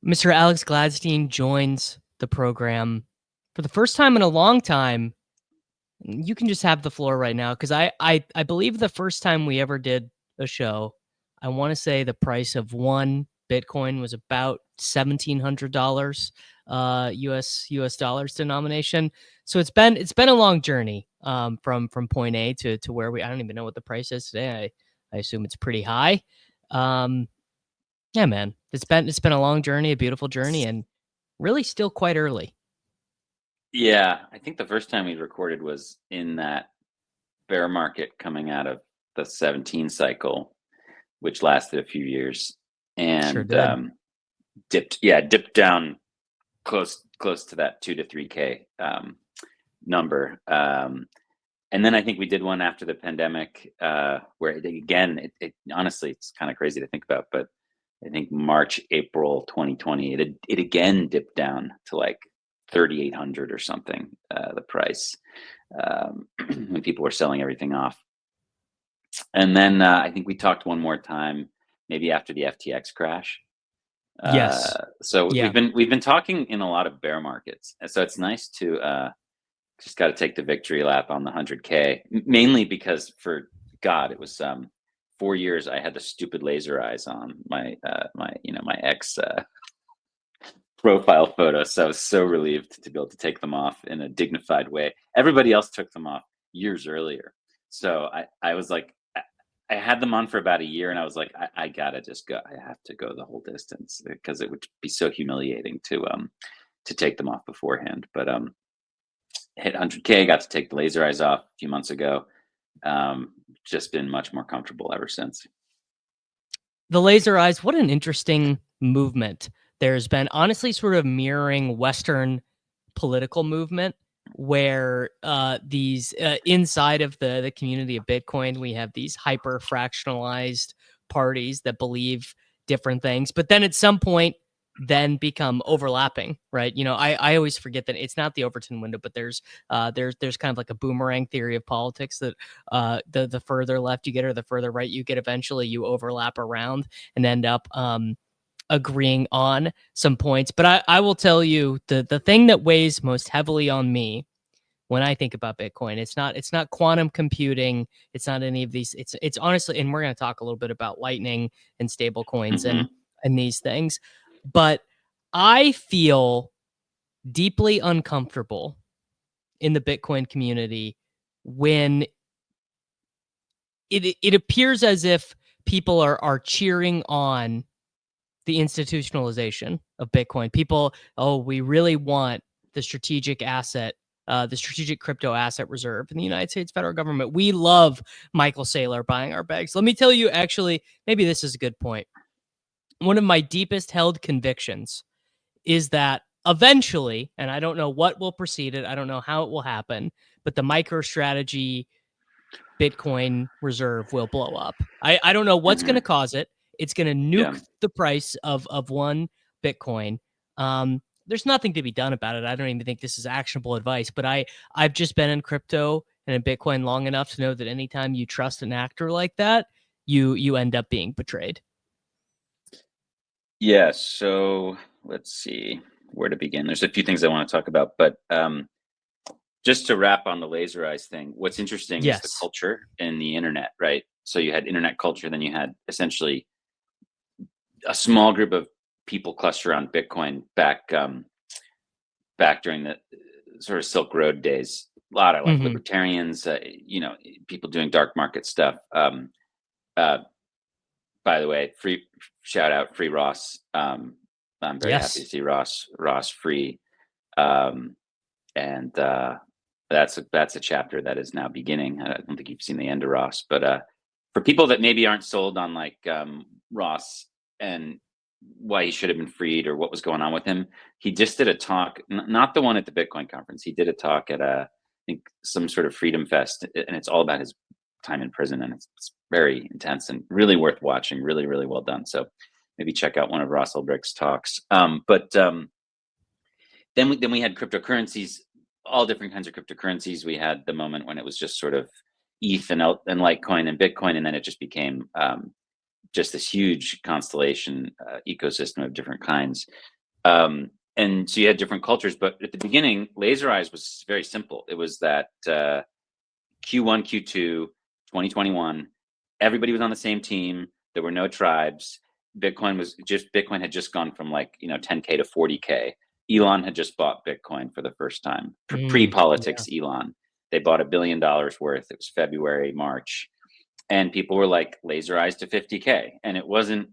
Mr. Alex Gladstein joins the program for the first time in a long time. You can just have the floor right now because I believe the first time we ever did a show, I want to say the price of one Bitcoin was about $1,700 US dollars denomination. So it's been a long journey from point A to where I don't even know what the price is today. I assume it's pretty high. Um, yeah, man, it's been a long journey, a beautiful journey, and really still quite early. Yeah, I think the first time we recorded was in that bear market coming out of the 17 cycle, which lasted a few years Sure and did. dipped down close to that 2 to 3K number. And then I think we did one after the pandemic where it honestly, it's kind of crazy to think about, but I think March, April 2020, it again dipped down to like 3,800 or something, the price, when people were selling everything off. And then I think we talked one more time, maybe after the FTX crash. Yes. So Yeah. we've been talking in a lot of bear markets, and so it's nice to just got to take the victory lap on the 100K, mainly because for God, it was 4 years I had the stupid laser eyes on my ex profile photo. So I was so relieved to be able to take them off in a dignified way. Everybody else took them off years earlier. So I was like, I had them on for about a year and I was like, I gotta just go. I have to go the whole distance because it would be so humiliating to take them off beforehand. But hit 100K, got to take the laser eyes off a few months ago. Just been much more comfortable ever since. The laser eyes, what an interesting movement. There's been honestly sort of mirroring Western political movement where these inside of the community of Bitcoin, we have these hyper fractionalized parties that believe different things, but then at some point then become overlapping, right? I always forget that it's not the Overton window, but there's kind of like a boomerang theory of politics that the further left you get or the further right you get, eventually you overlap around and end up agreeing on some points. But I will tell you the thing that weighs most heavily on me when I think about Bitcoin, it's not quantum computing, it's not any of these. It's honestly, and we're going to talk a little bit about Lightning and stable coins Hmm. and these things, but I feel deeply uncomfortable in the Bitcoin community when it appears as if people are cheering on the institutionalization of Bitcoin. People, oh, we really want the strategic asset, the strategic crypto asset reserve in the United States federal government. We love Michael Saylor buying our bags. Let me tell you, actually, maybe this is a good point. One of my deepest held convictions is that eventually, and I don't know what will precede it, I don't know how it will happen, but the MicroStrategy Bitcoin reserve will blow up. I don't know what's going to Hmm. cause it. It's going to Yeah. nuke the price of one Bitcoin. There's nothing to be done about it. I don't even think this is actionable advice, but I've just been in crypto and in Bitcoin long enough to know that anytime you trust an actor like that, you end up being betrayed. Yeah. So let's see where to begin. There's a few things I want to talk about, but just to wrap on the laser eyes thing, what's interesting is the Yes. culture in the internet, right? So you had internet culture, then you had essentially a small group of people cluster around Bitcoin back during the sort of Silk Road days. A lot of like Hmm. libertarians, people doing dark market stuff. Uh, by the way, free shout out, free Ross. I'm very happy to Yes. see Ross free, um, and that's a chapter that is now beginning. I don't think you've seen the end of Ross, but for people that maybe aren't sold on like Ross and why he should have been freed or what was going on with him, he just did a talk, not the one at the Bitcoin conference. He did a talk at I think some sort of Freedom Fest, and it's all about his time in prison, and it's very intense and really worth watching. Really, really well done. So maybe check out one of Ross Ulbricht's talks. But then we had cryptocurrencies, all different kinds of cryptocurrencies. We had the moment when it was just sort of ETH and Litecoin and Bitcoin, and then it just became just this huge constellation ecosystem of different kinds. And so you had different cultures, but at the beginning, Laser Eyes was very simple. It was that Q1, Q2, 2021, everybody was on the same team. There were no tribes. Bitcoin had just gone from 10K to 40K. Elon had just bought Bitcoin for the first time. Pre-politics, Yeah. Elon. They bought $1 billion worth. It was February, March, and people were like Laser Eyes to 50K. And it wasn't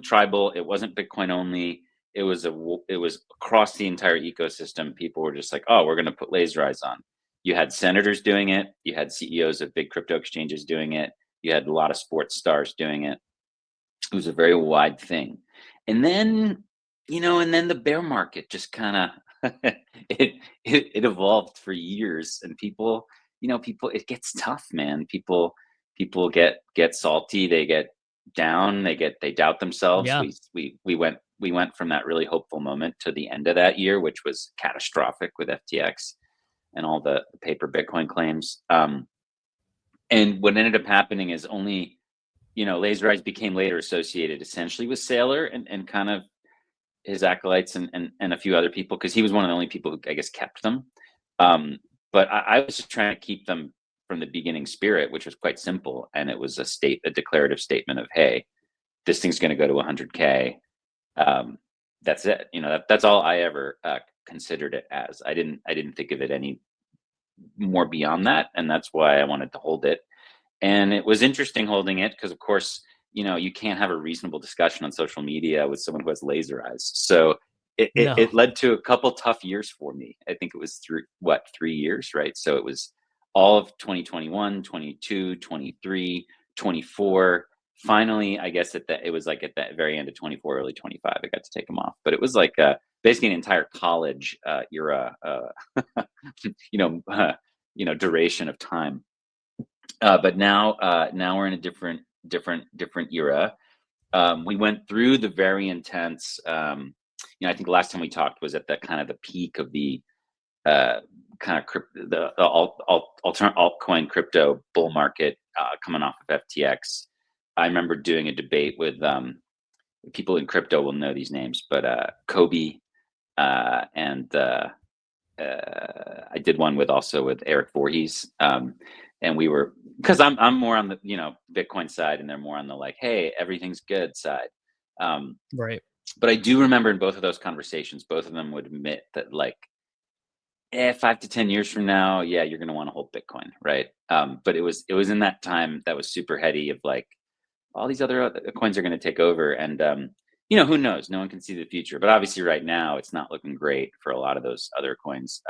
tribal. It wasn't Bitcoin only. It was across the entire ecosystem. People were just like, oh, we're going to put Laser Eyes on. You had senators doing it. You had CEOs of big crypto exchanges doing it. You had a lot of sports stars doing it. It was a very wide thing. And then, the bear market just kind of it evolved for years, and people, it gets tough, man. People get salty, they get down, they doubt themselves. Yeah. We went from that really hopeful moment to the end of that year, which was catastrophic with FTX and all the paper Bitcoin claims. And what ended up happening is only, Laser Eyes became later associated essentially with Saylor and kind of his acolytes and a few other people, because he was one of the only people who, I guess, kept them. But I was just trying to keep them from the beginning spirit, which was quite simple. And it was a declarative statement of, hey, this thing's going to go to 100K. That's it. That's all I ever considered it as. I didn't think of it any more beyond that, and that's why I wanted to hold it. And it was interesting holding it because, of course, you can't have a reasonable discussion on social media with someone who has Laser Eyes. So No. it led to a couple tough years for me. I think it was 3 years, right? So it was all of 2021, 22, 23, 24. Finally, I guess it was like at the very end of 24, early 25, I got to take them off. But it was like basically an entire college era, duration of time. But now we're in a different era. We went through the very intense. I think the last time we talked was at the kind of the peak of the kind of the altcoin crypto bull market coming off of FTX. I remember doing a debate with people in crypto will know these names, but Kobe and I did one with Eric Voorhees. And we were, because I'm more on the Bitcoin side, and they're more on the like, hey, everything's good side. Right. But I do remember in both of those conversations, both of them would admit that 5 to 10 years from now, yeah, you're going to want to hold Bitcoin, right? But it was in that time that was super heady of like all these other coins are going to take over, and who knows? No one can see the future, but obviously right now it's not looking great for a lot of those other coins.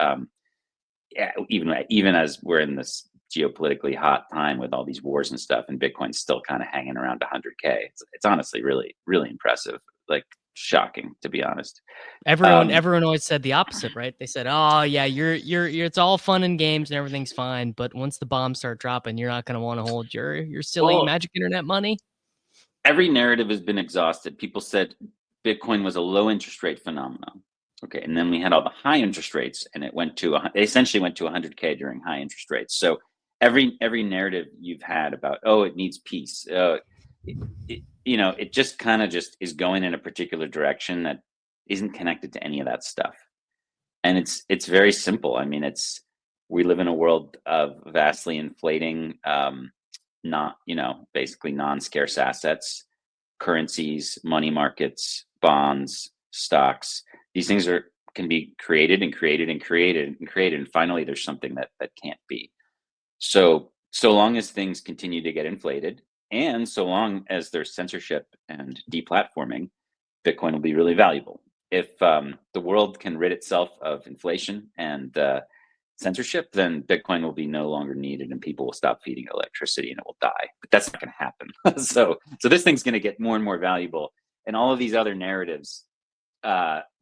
Yeah, even as we're in this geopolitically hot time with all these wars and stuff, and Bitcoin's still kind of hanging around 100K. It's honestly really, really impressive. Like shocking, to be honest. Everyone always said the opposite, right? They said, "Oh yeah, you're it's all fun and games and everything's fine, but once the bombs start dropping, you're not going to want to hold your silly Well, magic internet money." every narrative has been exhausted. People said Bitcoin was a low interest rate phenomenon. Okay, and then we had all the high interest rates, and it essentially went to 100K during high interest rates. So every narrative you've had about, oh, it needs peace, it just kind of just is going in a particular direction that isn't connected to any of that stuff. And it's very simple. I mean, we live in a world of vastly inflating, basically non-scarce assets, currencies, money markets, bonds, stocks. These things can be created and created and created and created, and finally there's something that can't be. So long as things continue to get inflated, and so long as there's censorship and deplatforming, Bitcoin will be really valuable. If the world can rid itself of inflation and censorship, then Bitcoin will be no longer needed, and people will stop feeding electricity, and it will die. But that's not going to happen. So this thing's going to get more and more valuable, and all of these other narratives,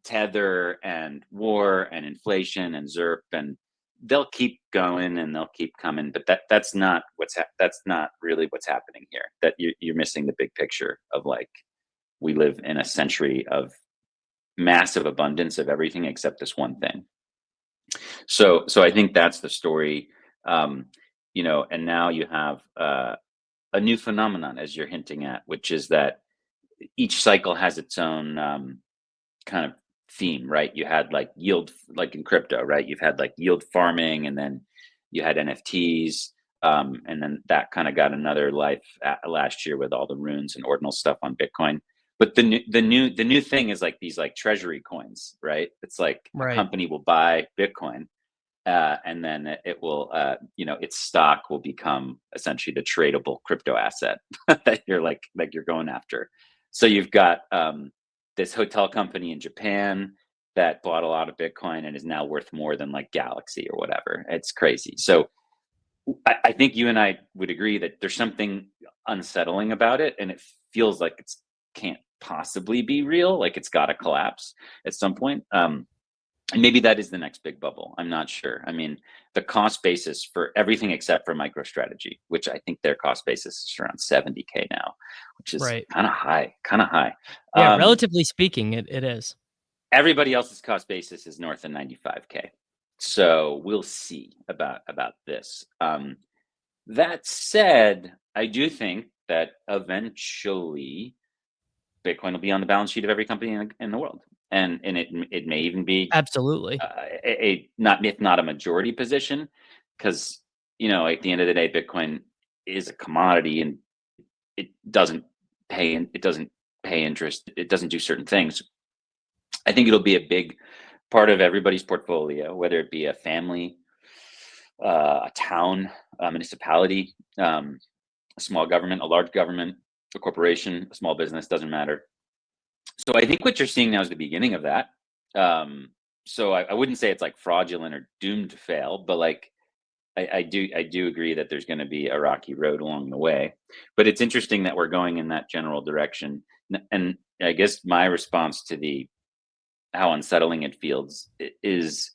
Tether and war and inflation and ZERP, and they'll keep going and they'll keep coming. But that's not really what's happening here. That you're missing the big picture of like, we live in a century of massive abundance of everything except this one thing. So I think that's the story. And now you have a new phenomenon, as you're hinting at, which is that each cycle has its own kind of theme, right? You had like yield, like in crypto, right? You've had like yield farming, and then you had NFTs, and then that kind of got another life last year with all the runes and ordinal stuff on Bitcoin. But the new thing is like these like treasury coins, right? It's like a Right. company will buy Bitcoin, and then it will, its stock will become essentially the tradable crypto asset that you're going after. So you've got this hotel company in Japan that bought a lot of Bitcoin and is now worth more than like Galaxy or whatever. It's crazy. So I think you and I would agree that there's something unsettling about it, and it feels like it can't possibly be real. Like it's got to collapse at some point. And maybe that is the next big bubble. I'm not sure. I mean, the cost basis for everything except for MicroStrategy, which I think their cost basis is around 70K now, which is Right. kind of high, kind of high. Yeah, relatively speaking, it is. Everybody else's cost basis is north of 95K. So we'll see about this. That said, I do think that eventually Bitcoin will be on the balance sheet of every company in the world, and it may even be Absolutely. not, if not a majority position, because at the end of the day, Bitcoin is a commodity, and it doesn't pay interest. It doesn't do certain things. I think it'll be a big part of everybody's portfolio, whether it be a family, a town, a municipality, a small government, a large government, a corporation, a small business, doesn't matter. So I think what you're seeing now is the beginning of that. So I wouldn't say it's like fraudulent or doomed to fail, but like I do agree that there's going to be a rocky road along the way. But it's interesting that we're going in that general direction. And I guess my response to how unsettling it feels is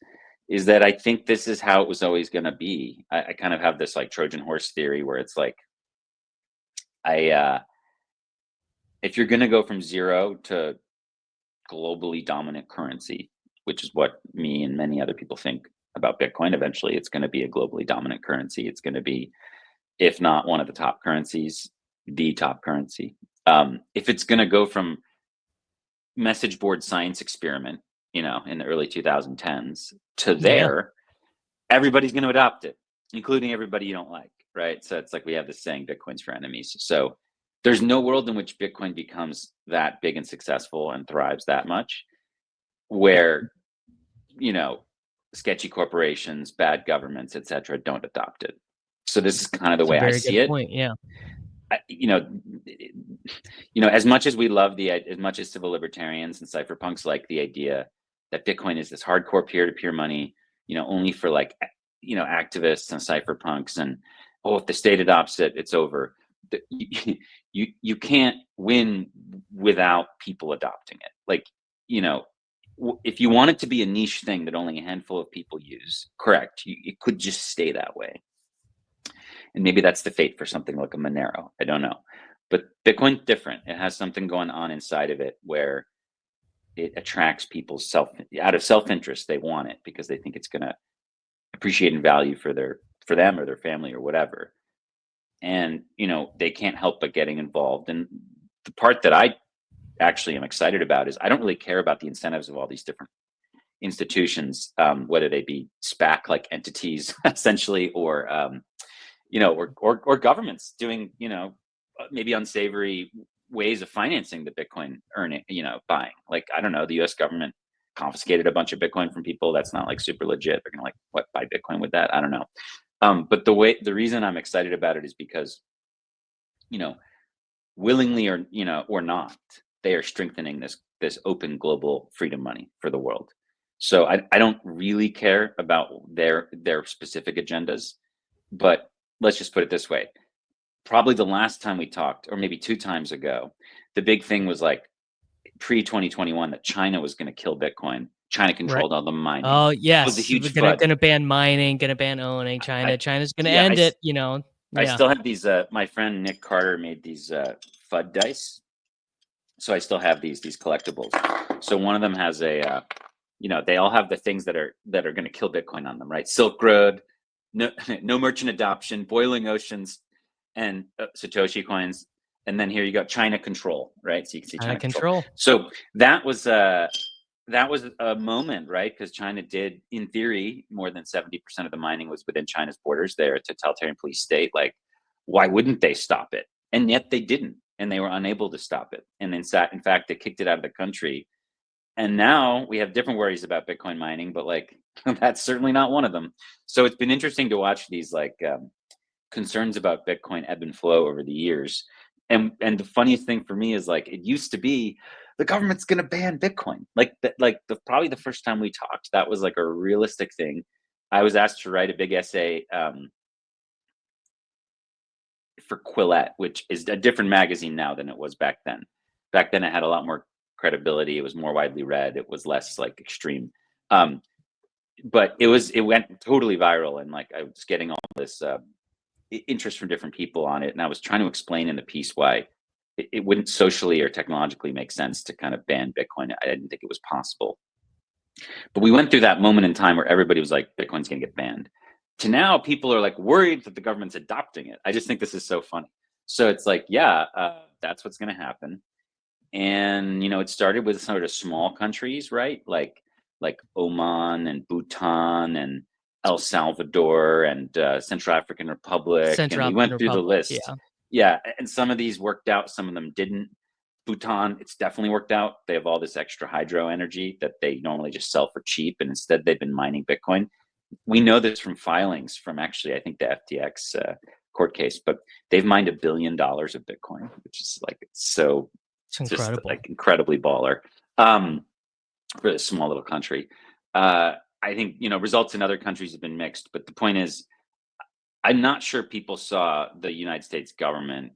that I think this is how it was always going to be. I kind of have this like Trojan horse theory where it's like if you're going to go from zero to globally dominant currency, which is what me and many other people think about Bitcoin, eventually it's going to be a globally dominant currency. It's going to be, if not one of the top currencies, the top currency. If it's going to go from message board science experiment, in the early 2010s to there, everybody's going to adopt it, including everybody you don't like, right? So it's like we have this saying, Bitcoin's for enemies. So there's no world in which Bitcoin becomes that big and successful and thrives that much where, sketchy corporations, bad governments, etc., don't adopt it. So this is kind of the It's a way I very good see it. point. Yeah. As much as we love as much as civil libertarians and cypherpunks like the idea that Bitcoin is this hardcore peer-to-peer money, only for like, activists and cypherpunks, and if the state adopts it, it's over. You can't win without people adopting it. Like, if you want it to be a niche thing that only a handful of people use, correct, it could just stay that way. And maybe that's the fate for something like a Monero. I don't know. But Bitcoin's different. It has something going on inside of it where it attracts people's out of self-interest. They want it because they think it's going to appreciate in value for them or their family or whatever. And, they can't help but getting involved. And the part that I actually am excited about is I don't really care about the incentives of all these different institutions, whether they be SPAC like entities essentially, or or governments doing maybe unsavory ways of financing the Bitcoin buying. Like, I don't know, the U.S. government confiscated a bunch of Bitcoin from people. That's not like super legit. They're gonna buy Bitcoin with that? I don't know. But the reason I'm excited about it is because willingly or not, they are strengthening this open global freedom money for the world. So I don't really care about their specific agendas, but let's just put it this way. Probably the last time we talked, or maybe 2 times ago, the big thing was like pre-2021 that China was going to kill Bitcoin. China controlled all the mining. Oh, It was a yes. huge We're FUD. gonna ban mining, gonna ban owning China. China's gonna Yeah, end it, I Yeah. still have these. My friend Nick Carter made these FUD dice, so I still have these collectibles. So one of them has a, they all have the things that are going to kill Bitcoin on them, right? Silk Road, no merchant adoption, boiling oceans, and Satoshi coins, and then here you go, China control, right? So you can see Out of China control. control. So that was a moment, right? Because China did, in theory, more than 70% of the mining was within China's borders. They're a totalitarian police state. Like, why wouldn't they stop it? And yet they didn't, and they were unable to stop it. And in fact, they kicked it out of the country. And now we have different worries about Bitcoin mining, but like that's certainly not one of them. So it's been interesting to watch these like concerns about Bitcoin ebb and flow over the years. And the funniest thing for me is like it used to be the government's going to ban Bitcoin. Like probably the first time we talked, that was like a realistic thing. I was asked to write a big essay for Quillette, which is a different magazine now than it was back then. Back then, it had a lot more credibility. It was more widely read. It was less like extreme. But it went totally viral, and like I was getting all this interest from different people on it, and I was trying to explain in the piece why it wouldn't socially or technologically make sense to kind of ban Bitcoin. I didn't think it was possible. But we went through that moment in time where everybody was like, Bitcoin's going to get banned. To now, people are like worried that the government's adopting it. I just think this is so funny. So it's like, yeah, that's what's going to happen. And it started with sort of small countries, right? Like Oman and Bhutan and El Salvador and Central African Republic, Central and we African went through the Republic. list. Yeah, and some of these worked out, some of them didn't. Bhutan, it's definitely worked out. They have all this extra hydro energy that they normally just sell for cheap, and instead they've been mining Bitcoin. We know this from filings from actually, I think, the FTX court case, but they've mined $1 billion of Bitcoin, which is like so. It's incredible. Just like incredibly baller for a small little country. I think results in other countries have been mixed, but the point is, I'm not sure people saw the United States government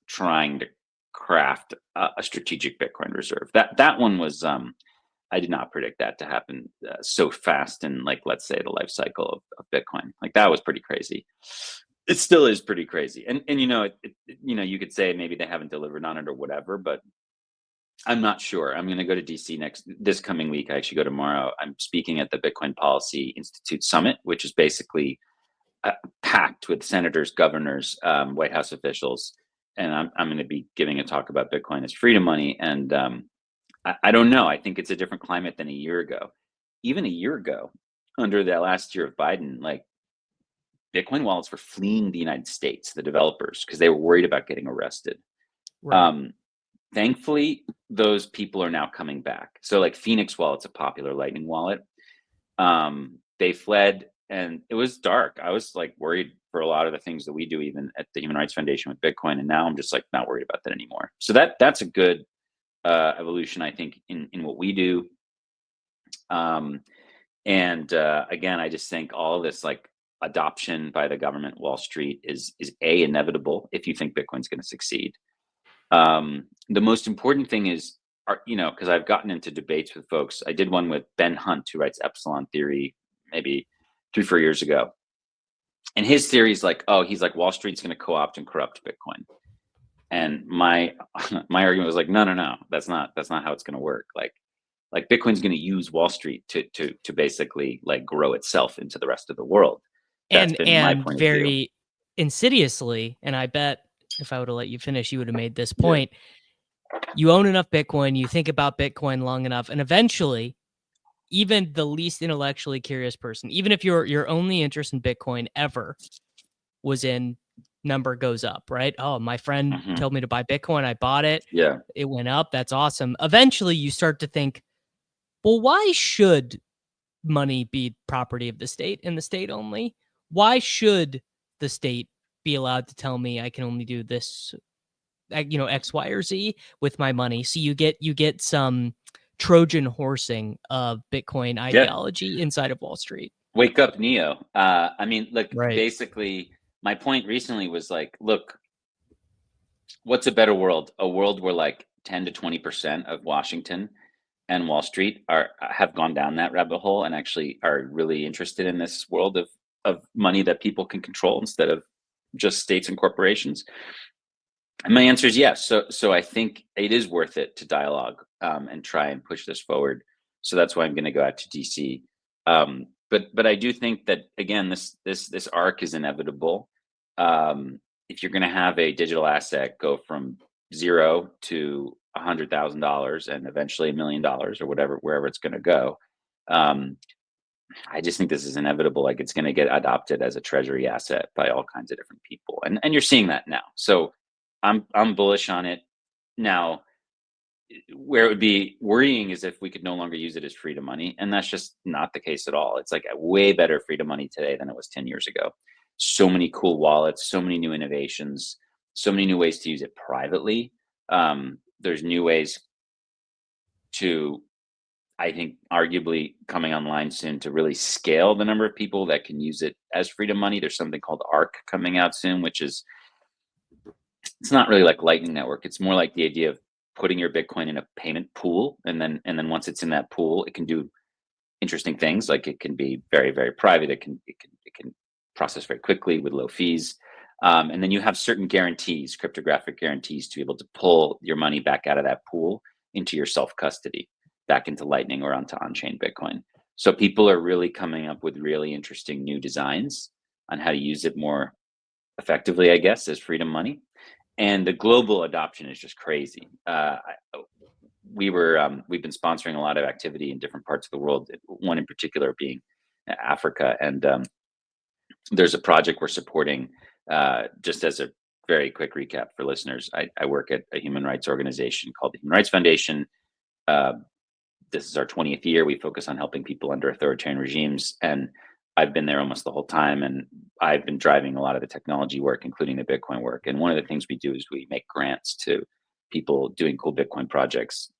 trying to craft a strategic Bitcoin reserve. That one was I did not predict that to happen so fast in, like, let's say, the life cycle of Bitcoin. Like, that was pretty crazy. It still is pretty crazy, and you could say maybe they haven't delivered on it or whatever, but I'm not sure. I'm going to go to DC this coming week. I actually go tomorrow. I'm speaking at the Bitcoin Policy Institute Summit, which is basically packed with senators, governors, White House officials, and I'm going to be giving a talk about Bitcoin as freedom money. And I don't know. I think it's a different climate than a year ago. Even a year ago, under the last year of Biden, like, Bitcoin wallets were fleeing the United States, the developers, because they were worried about getting arrested. Right. Thankfully, those people are now coming back. So like Phoenix Wallet's a popular Lightning wallet. They fled, and it was dark. I was like worried for a lot of the things that we do, even at the Human Rights Foundation with Bitcoin. And now I'm just like not worried about that anymore. So that's a good evolution, I think, in what we do. And again, I just think all of this like adoption by the government, Wall Street is inevitable if you think Bitcoin's going to succeed. The most important thing is, because I've gotten into debates with folks. I did one with Ben Hunt, who writes Epsilon Theory, maybe 3-4 years ago. And his theory is like, he's like, Wall Street's going to co-opt and corrupt Bitcoin. And my argument was like, no, that's not how it's going to work. Like Bitcoin's going to use Wall Street to basically like grow itself into the rest of the world. That's been my point of view. Very insidiously, and I bet if I would have let you finish, you would have made this point. Yeah. You own enough Bitcoin, you think about Bitcoin long enough, and eventually, even the least intellectually curious person, even if your only interest in Bitcoin ever was in number goes up, right? Oh, my friend told me to buy Bitcoin. I bought it. Yeah. It went up. That's awesome. Eventually, you start to think, well, why should money be property of the state and the state only? Why should the state be allowed to tell me I can only do this, X, Y, or Z with my money? So you get some Trojan horsing of Bitcoin ideology inside of Wall Street. Wake up, Neo. I mean, look, right. Basically, my point recently was like, look, what's a better world? A world where like 10 to 20% of Washington and Wall Street have gone down that rabbit hole and actually are really interested in this world of money that people can control instead of just states and corporations. And my answer is yes. So I think it is worth it to dialogue and try and push this forward. So that's why I'm going to go out to DC. But I do think that, again, this arc is inevitable. if you're going to have a digital asset go from zero to $100,000 and eventually $1 million or whatever, wherever it's going to go, um, I just think this is inevitable. Like it's going to get adopted as a treasury asset by all kinds of different people, and you're seeing that now. So I'm bullish on it. Now, where it would be worrying is if we could no longer use it as free to money, and that's just not the case at all. It's like a way better free to money today than it was 10 years ago. So many cool wallets, so many new innovations, so many new ways to use it privately. There's new ways to, I think, arguably coming online soon to really scale the number of people that can use it as free to money. There's something called ARC coming out soon, which is, it's not really like Lightning Network. It's more like the idea of putting your Bitcoin in a payment pool, and then once it's in that pool, it can do interesting things. Like it can be very, very private. It can process very quickly with low fees. And then you have certain guarantees, cryptographic guarantees, to be able to pull your money back out of that pool into your self custody, back into Lightning or onto on-chain Bitcoin. So people are really coming up with really interesting new designs on how to use it more effectively, I guess, as freedom money. And the global adoption is just crazy. We've been sponsoring a lot of activity in different parts of the world. One in particular being Africa, and there's a project we're supporting. Just as a very quick recap for listeners, I work at a human rights organization called the Human Rights Foundation. This is our 20th year. We focus on helping people under authoritarian regimes, and I've been there almost the whole time, and I've been driving a lot of the technology work, including the Bitcoin work. And one of the things we do is we make grants to people doing cool Bitcoin projects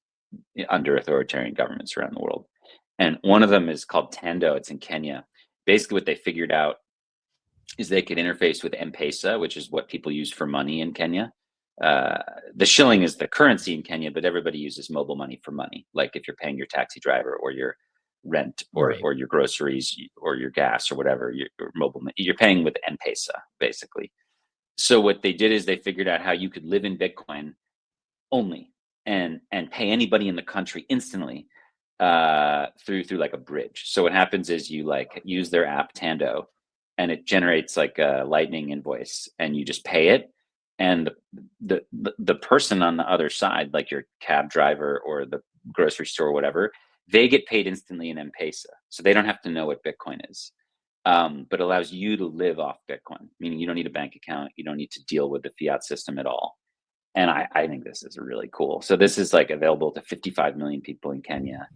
under authoritarian governments around the world. And one of them is called Tando. It's in Kenya. Basically, what they figured out is they could interface with M-Pesa, which is what people use for money in Kenya. The shilling is the currency in Kenya, but everybody uses mobile money for money. Like if you're paying your taxi driver or your rent Right. or your groceries or your gas or whatever, your mobile, you're paying with M-Pesa basically. So what they did is they figured out how you could live in Bitcoin only and pay anybody in the country instantly through like a bridge. So what happens is you like use their app Tando, and it generates like a Lightning invoice, and you just pay it, and the person on the other side, like your cab driver or the grocery store or whatever, they get paid instantly in M-Pesa, so they don't have to know what Bitcoin is. But allows you to live off Bitcoin, meaning you don't need a bank account, you don't need to deal with the fiat system at all. And I think this is really cool. So this is like available to 55 million people in Kenya.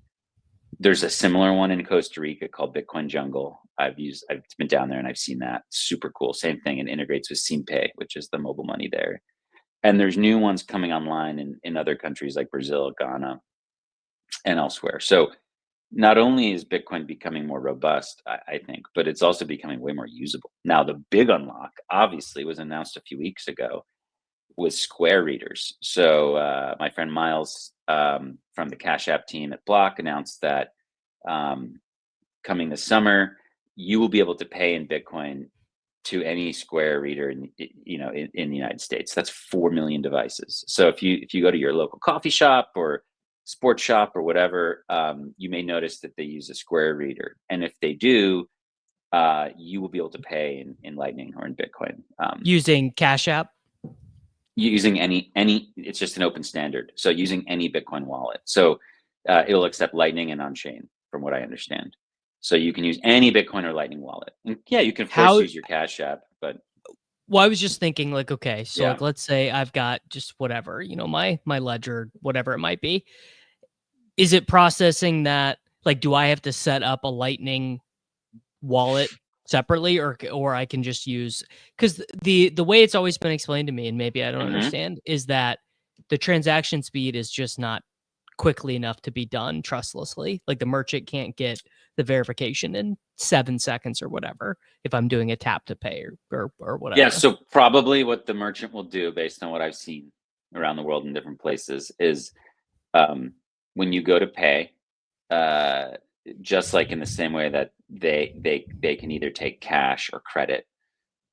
There's a similar one in Costa Rica called Bitcoin Jungle. I've been down there and I've seen that. Super cool. Same thing. It integrates with SimPay, which is the mobile money there. And there's new ones coming online in other countries like Brazil, Ghana, and elsewhere. So not only is Bitcoin becoming more robust, I think, but it's also becoming way more usable. Now, the big unlock obviously was announced a few weeks ago with Square readers. So my friend Miles from the Cash App team at Block announced that coming this summer, you will be able to pay in Bitcoin to any Square reader in the United States. That's 4 million devices. So if you go to your local coffee shop or sports shop or whatever, you may notice that they use a Square reader, and if they do, you will be able to pay in Lightning or in Bitcoin. Using Cash App. Using any, it's just an open standard. So using any Bitcoin wallet. So it'll accept Lightning and on-chain, from what I understand. So you can use any Bitcoin or Lightning wallet. And yeah, you can of course use your Cash App, but well, I was just thinking like, okay, so yeah. like let's say I've got just whatever, my ledger, whatever it might be. Is it processing that? Like, do I have to set up a Lightning wallet separately, or I can just use, because the way it's always been explained to me, and maybe I don't understand, is that the transaction speed is just not quickly enough to be done trustlessly. Like the merchant can't get the verification in 7 seconds or whatever if I'm doing a tap to pay or whatever. Yeah, so probably what the merchant will do, based on what I've seen around the world in different places, is when you go to pay, just like in the same way that they can either take cash or credit,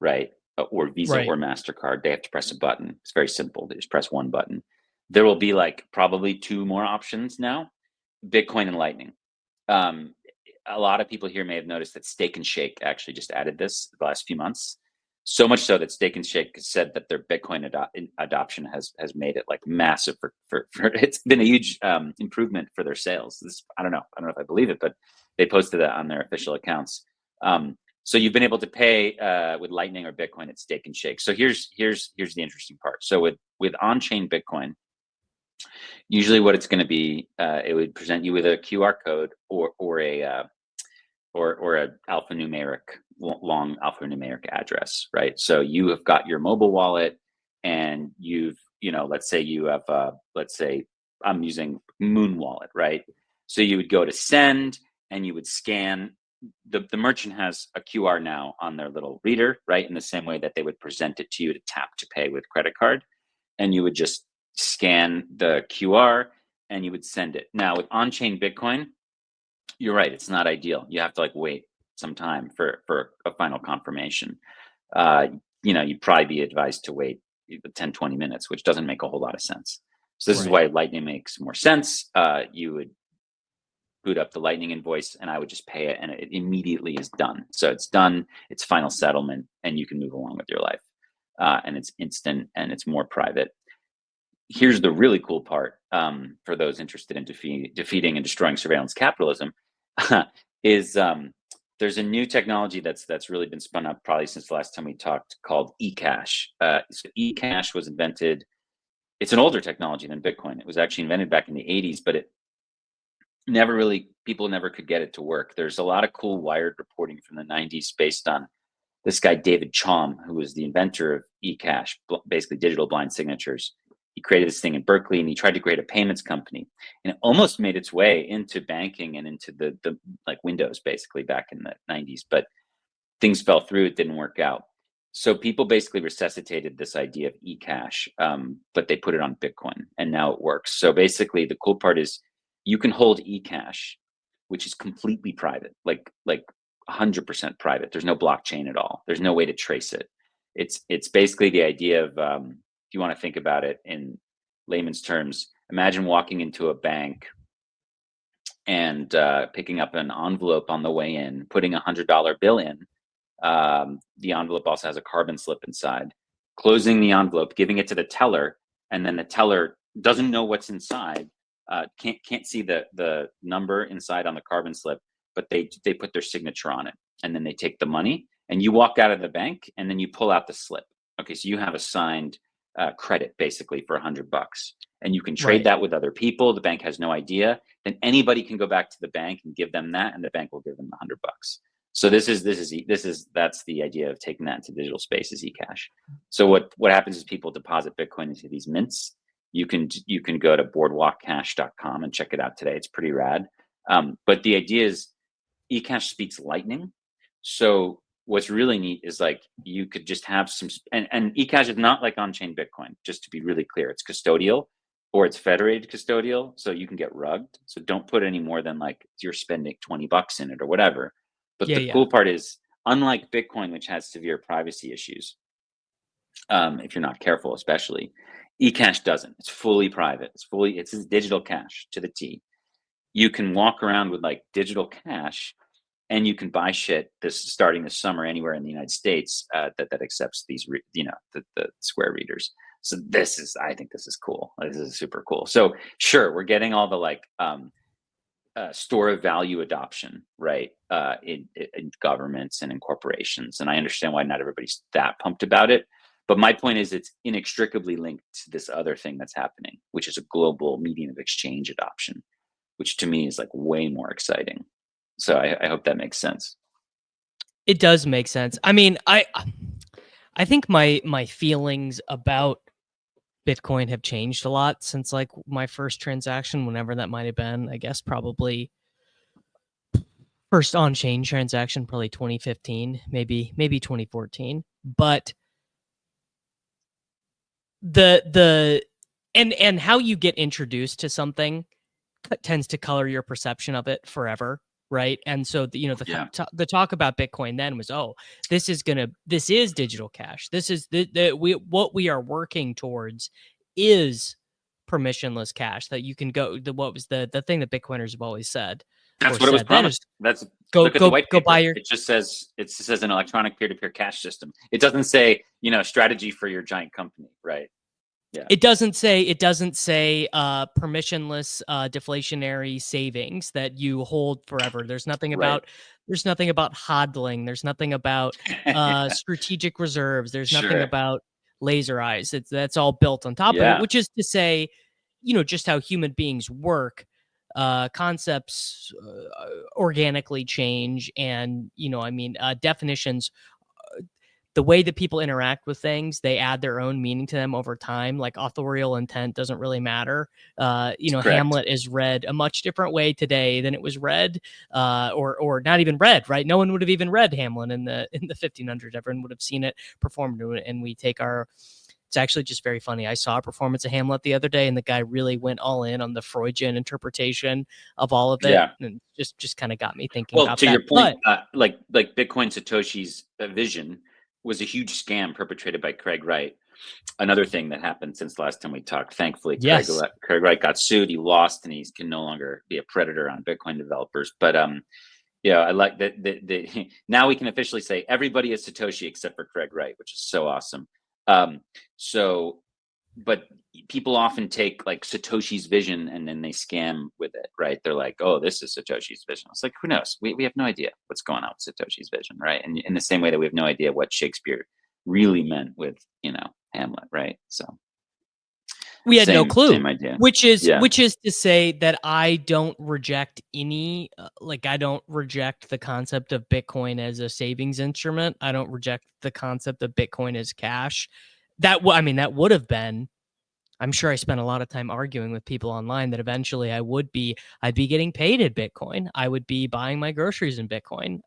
right? Or Visa Right. or MasterCard, they have to press a button. It's very simple. They just press one button. There will be like probably 2 more options now, Bitcoin and Lightning. A lot of people here may have noticed that Steak and Shake actually just added this the last few months. So much so that Steak and Shake said that their Bitcoin adoption has made it like massive for it's been a huge improvement for their sales. I don't know if I believe it, but they posted that on their official accounts. So you've been able to pay with Lightning or Bitcoin at Steak and Shake. So here's the interesting part. So with on-chain Bitcoin, usually what it's going to be, it would present you with a QR code or a long alphanumeric address, right? So you have got your mobile wallet, and let's say you have, let's say I'm using Moon Wallet, right? So you would go to send, and you would scan. The merchant has a QR now on their little reader, right? In the same way that they would present it to you to tap to pay with credit card, and you would just scan the QR and you would send it. Now with on-chain Bitcoin, you're right, it's not ideal. You have to wait some time for a final confirmation. You'd probably be advised to wait 10-20 minutes, which doesn't make a whole lot of sense. So this is why Lightning makes more sense. You would boot up the Lightning invoice, and I would just pay it, and it immediately is done. So it's done, it's final settlement, and you can move along with your life. And it's instant, and it's more private. Here's the really cool part, for those interested in defeating and destroying surveillance capitalism, is there's a new technology that's really been spun up probably since the last time we talked, called eCash. So eCash was invented. It's an older technology than Bitcoin. It was actually invented back in the 80s, but people never could get it to work. There's a lot of cool Wired reporting from the 90s based on this guy, David Chaum, who was the inventor of eCash, basically digital blind signatures. He created this thing in Berkeley, and he tried to create a payments company, and it almost made its way into banking and into the Windows, basically, back in the 90s, but things fell through. It didn't work out. So people basically resuscitated this idea of eCash, but they put it on Bitcoin, and now it works. So basically the cool part is you can hold eCash, which is completely private, like 100% private. There's no blockchain at all. There's no way to trace it. It's basically the idea of, if you want to think about it in layman's terms, imagine walking into a bank and picking up an envelope on the way in, putting $100 bill in. The envelope also has a carbon slip inside. Closing the envelope, giving it to the teller, and then the teller doesn't know what's inside. Can't see the number inside on the carbon slip, but they put their signature on it, and then they take the money, and you walk out of the bank, and then you pull out the slip. Okay, so you have a signed credit basically for $100, and you can trade that with other people. The bank has no idea. Then anybody can go back to the bank and give them that, and the bank will give them $100. So that's the idea of taking that into digital space, is eCash. So what happens is people deposit Bitcoin into these mints. You can go to boardwalkcash.com and check it out today. It's pretty rad. But the idea is eCash speaks Lightning. So what's really neat is you could just have some, and eCash is not like on-chain Bitcoin, just to be really clear. It's custodial, or it's federated custodial, so you can get rugged. So don't put any more than you're spending $20 in it or whatever. But the cool part is, unlike Bitcoin, which has severe privacy issues, if you're not careful, especially, eCash doesn't. It's fully private. It's digital cash to the T. You can walk around with digital cash, and you can buy shit starting this summer anywhere in the United States that accepts these, the Square readers. So I think this is cool. This is super cool. So sure, we're getting all the store of value adoption, right? In governments and in corporations. And I understand why not everybody's that pumped about it. But my point is, it's inextricably linked to this other thing that's happening, which is a global medium of exchange adoption, which to me is way more exciting. So I hope that makes sense. It does make sense. I mean, I think my feelings about Bitcoin have changed a lot since my first transaction, whenever that might have been. I guess probably first on-chain transaction, probably 2015, maybe 2014. But and how you get introduced to something tends to color your perception of it forever, right? And so the talk about Bitcoin then was, this is digital cash. This is what we are working towards is permissionless cash, that you can go. What was the thing that Bitcoiners have always said? That's or what it was said. That is promised. That's go look at the white go buy paper. your. It just says an electronic peer-to-peer cash system. It doesn't say, strategy for your giant company, right? Yeah. It doesn't say permissionless deflationary savings that you hold forever. There's nothing Right. about hodling. There's nothing about strategic reserves. There's nothing Sure. about laser eyes. That's all built on top of it, Yeah. which is to say, just how human beings work. Concepts organically change, and definitions, the way that people interact with things, they add their own meaning to them over time. Like authorial intent doesn't really matter. Correct. Hamlet is read a much different way today than it was read, or not even read. Right? No one would have even read Hamlet in the 1500s. Everyone would have seen it performed, and we take our. It's actually just very funny. I saw a performance of Hamlet the other day, and the guy really went all in on the Freudian interpretation of all of it, Yeah. and just kind of got me thinking Well, about to that. your point, But like Bitcoin Satoshi's vision was a huge scam perpetrated by Craig Wright. Another thing that happened since the last time we talked. Thankfully, yes, Craig Wright got sued. He lost, and he can no longer be a predator on Bitcoin developers. But yeah, I like that. Now we can officially say everybody is Satoshi except for Craig Wright, which is so awesome. Um, so, but people often take like Satoshi's vision and then they scam with it, right? They're like, "Oh, this is Satoshi's vision." It's like, who knows? We have no idea what's going on with Satoshi's vision, right? And in the same way that we have no idea what Shakespeare really meant with Hamlet, right? So we had no clue, same idea. which is Yeah, to say that I don't reject any I don't reject the concept of Bitcoin as a savings instrument. I don't reject the concept of Bitcoin as cash. That would have been. I'm sure I spent a lot of time arguing with people online that eventually I'd be getting paid in Bitcoin. I would be buying my groceries in Bitcoin.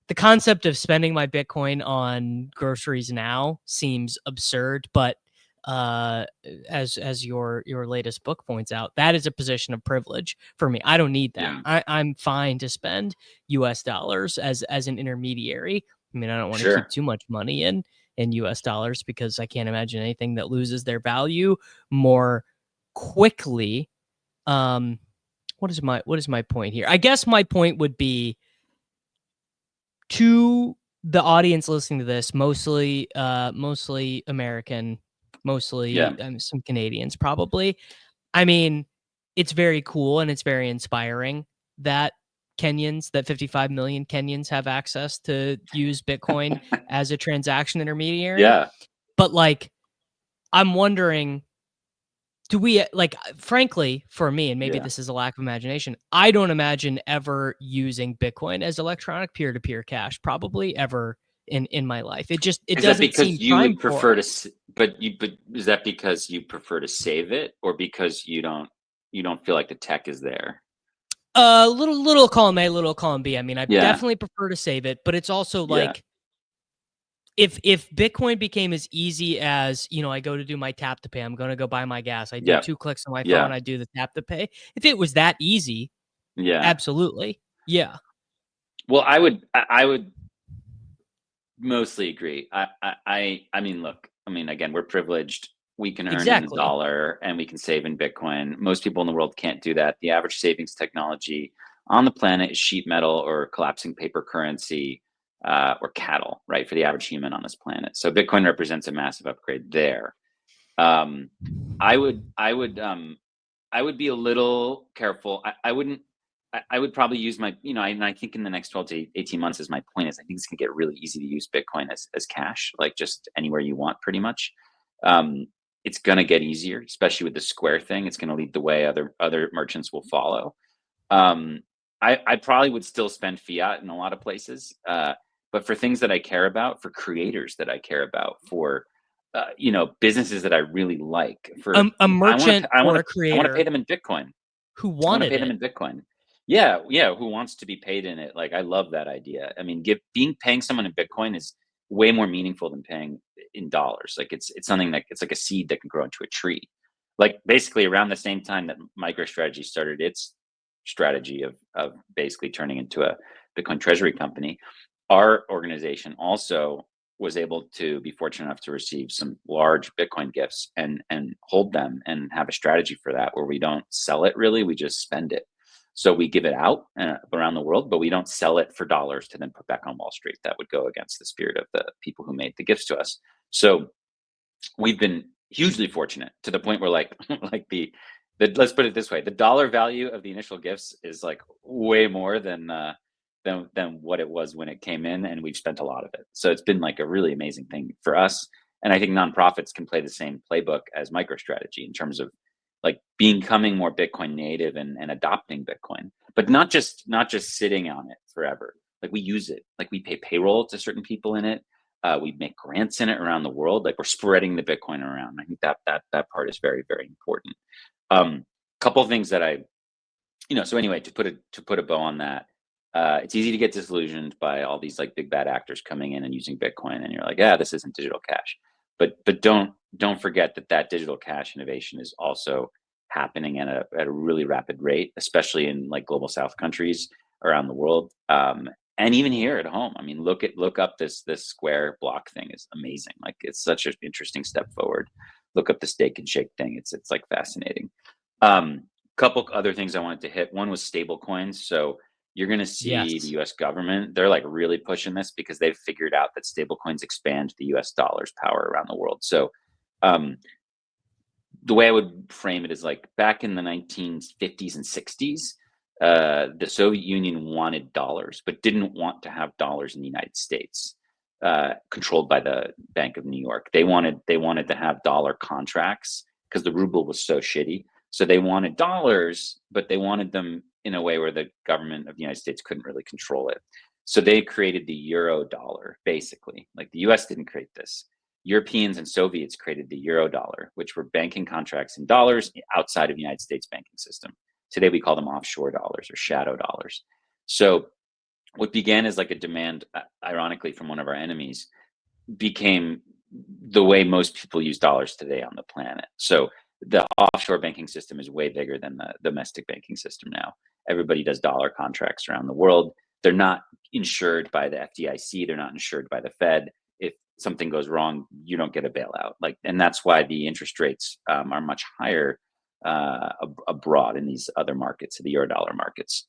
The concept of spending my Bitcoin on groceries now seems absurd, but as your latest book points out, that is a position of privilege for me. I don't need that. yeah, I'm fine to spend US dollars as an intermediary. I mean, I don't want to keep sure. too much money in US dollars because I can't imagine anything that loses their value more quickly. Um what is my point here? I guess my point would be to the audience listening to this, mostly American, Yeah, mostly some Canadians probably. I mean, it's very cool and it's very inspiring that 55 million Kenyans have access to use Bitcoin as a transaction intermediary. yeah, But like, I'm wondering, do we frankly, for me, and maybe yeah. this is a lack of imagination, I don't imagine ever using Bitcoin as electronic peer-to-peer cash, probably ever in my life. It Is that doesn't seem because you prime would for prefer to, it. but is that because you prefer to save it, or because you don't feel like the tech is there? Little column A, little column B. I mean, I Yeah, definitely prefer to save it, but it's also yeah, like if Bitcoin became as easy as, I go to do my tap to pay, I'm going to go buy my gas. I do yeah, two clicks on my phone, yeah, I do the tap to pay. If it was that easy, yeah. absolutely. Yeah. Well, I would mostly agree. I mean, look, I mean, again, we're privileged. We can earn in the Exactly. dollar and we can save in Bitcoin. Most people in the world can't do that. The average savings technology on the planet is sheet metal or collapsing paper currency, or cattle, right? For the average human on this planet. So Bitcoin represents a massive upgrade there. Um, I would be a little careful. I wouldn't. I would probably use my, and I think in the next 12 to 18 months is my point is I think it's gonna get really easy to use Bitcoin as cash, like just anywhere you want, pretty much. Um, it's gonna get easier, especially with the Square thing. It's gonna lead the way. Other merchants will follow. Um, I probably would still spend fiat in a lot of places, but for things that I care about, for creators that I care about, for businesses that I really like, for A I want merchant to I want or a to I want to pay creator them in Bitcoin. who I want to wanted pay them it. in Bitcoin. Yeah, yeah. Who wants to be paid in it? Like I love that idea. I mean, paying someone in Bitcoin is way more meaningful than paying in dollars. Like it's something that it's like a seed that can grow into a tree. Like basically around the same time that MicroStrategy started its strategy of basically turning into a Bitcoin treasury company, our organization also was able to be fortunate enough to receive some large Bitcoin gifts and hold them and have a strategy for that where we don't sell it really, we just spend it. So we give it out around the world, but we don't sell it for dollars to then put back on Wall Street. That would go against the spirit of the people who made the gifts to us. So we've been hugely fortunate to the point where like like let's put it this way, the dollar value of the initial gifts is like way more than what it was when it came in, and we've spent a lot of it. So it's been like a really amazing thing for us. And I think nonprofits can play the same playbook as MicroStrategy in terms of like becoming more Bitcoin native and adopting Bitcoin, but not just sitting on it forever. Like we use it, like we pay payroll to certain people in it. We make grants in it around the world. Like we're spreading the Bitcoin around. I think that part is very, very important. Couple of things that so anyway, to put a bow on that, it's easy to get disillusioned by all these like big bad actors coming in and using Bitcoin, and you're like, yeah, this isn't digital cash. But don't forget that digital cash innovation is also happening at a really rapid rate, especially in like global South countries around the world. And even here at home, I mean, look up this Square block thing is amazing. Like it's such an interesting step forward. Look up the Steak and Shake thing. It's like fascinating. Couple other things I wanted to hit. One was stablecoins. So you're going to see the U.S. government, they're like really pushing this because they've figured out that stablecoins expand the U.S. dollar's power around the world. So the way I would frame it is like back in the 1950s and 60s, the Soviet Union wanted dollars, but didn't want to have dollars in the United States, controlled by the Bank of New York. They wanted to have dollar contracts because the ruble was so shitty. So they wanted dollars, but they wanted them in a way where the government of the United States couldn't really control it. So they created the euro dollar, basically. Like the US didn't create this. Europeans and Soviets created the euro dollar, which were banking contracts in dollars outside of the United States banking system. Today we call them offshore dollars or shadow dollars. So what began as like a demand, ironically, from one of our enemies, became the way most people use dollars today on the planet. So the offshore banking system is way bigger than the domestic banking system now. Everybody does dollar contracts around the world. They're not insured by the FDIC. They're not insured by the Fed. If something goes wrong, you don't get a bailout. And that's why the interest rates are much higher abroad in these other markets, the Eurodollar markets.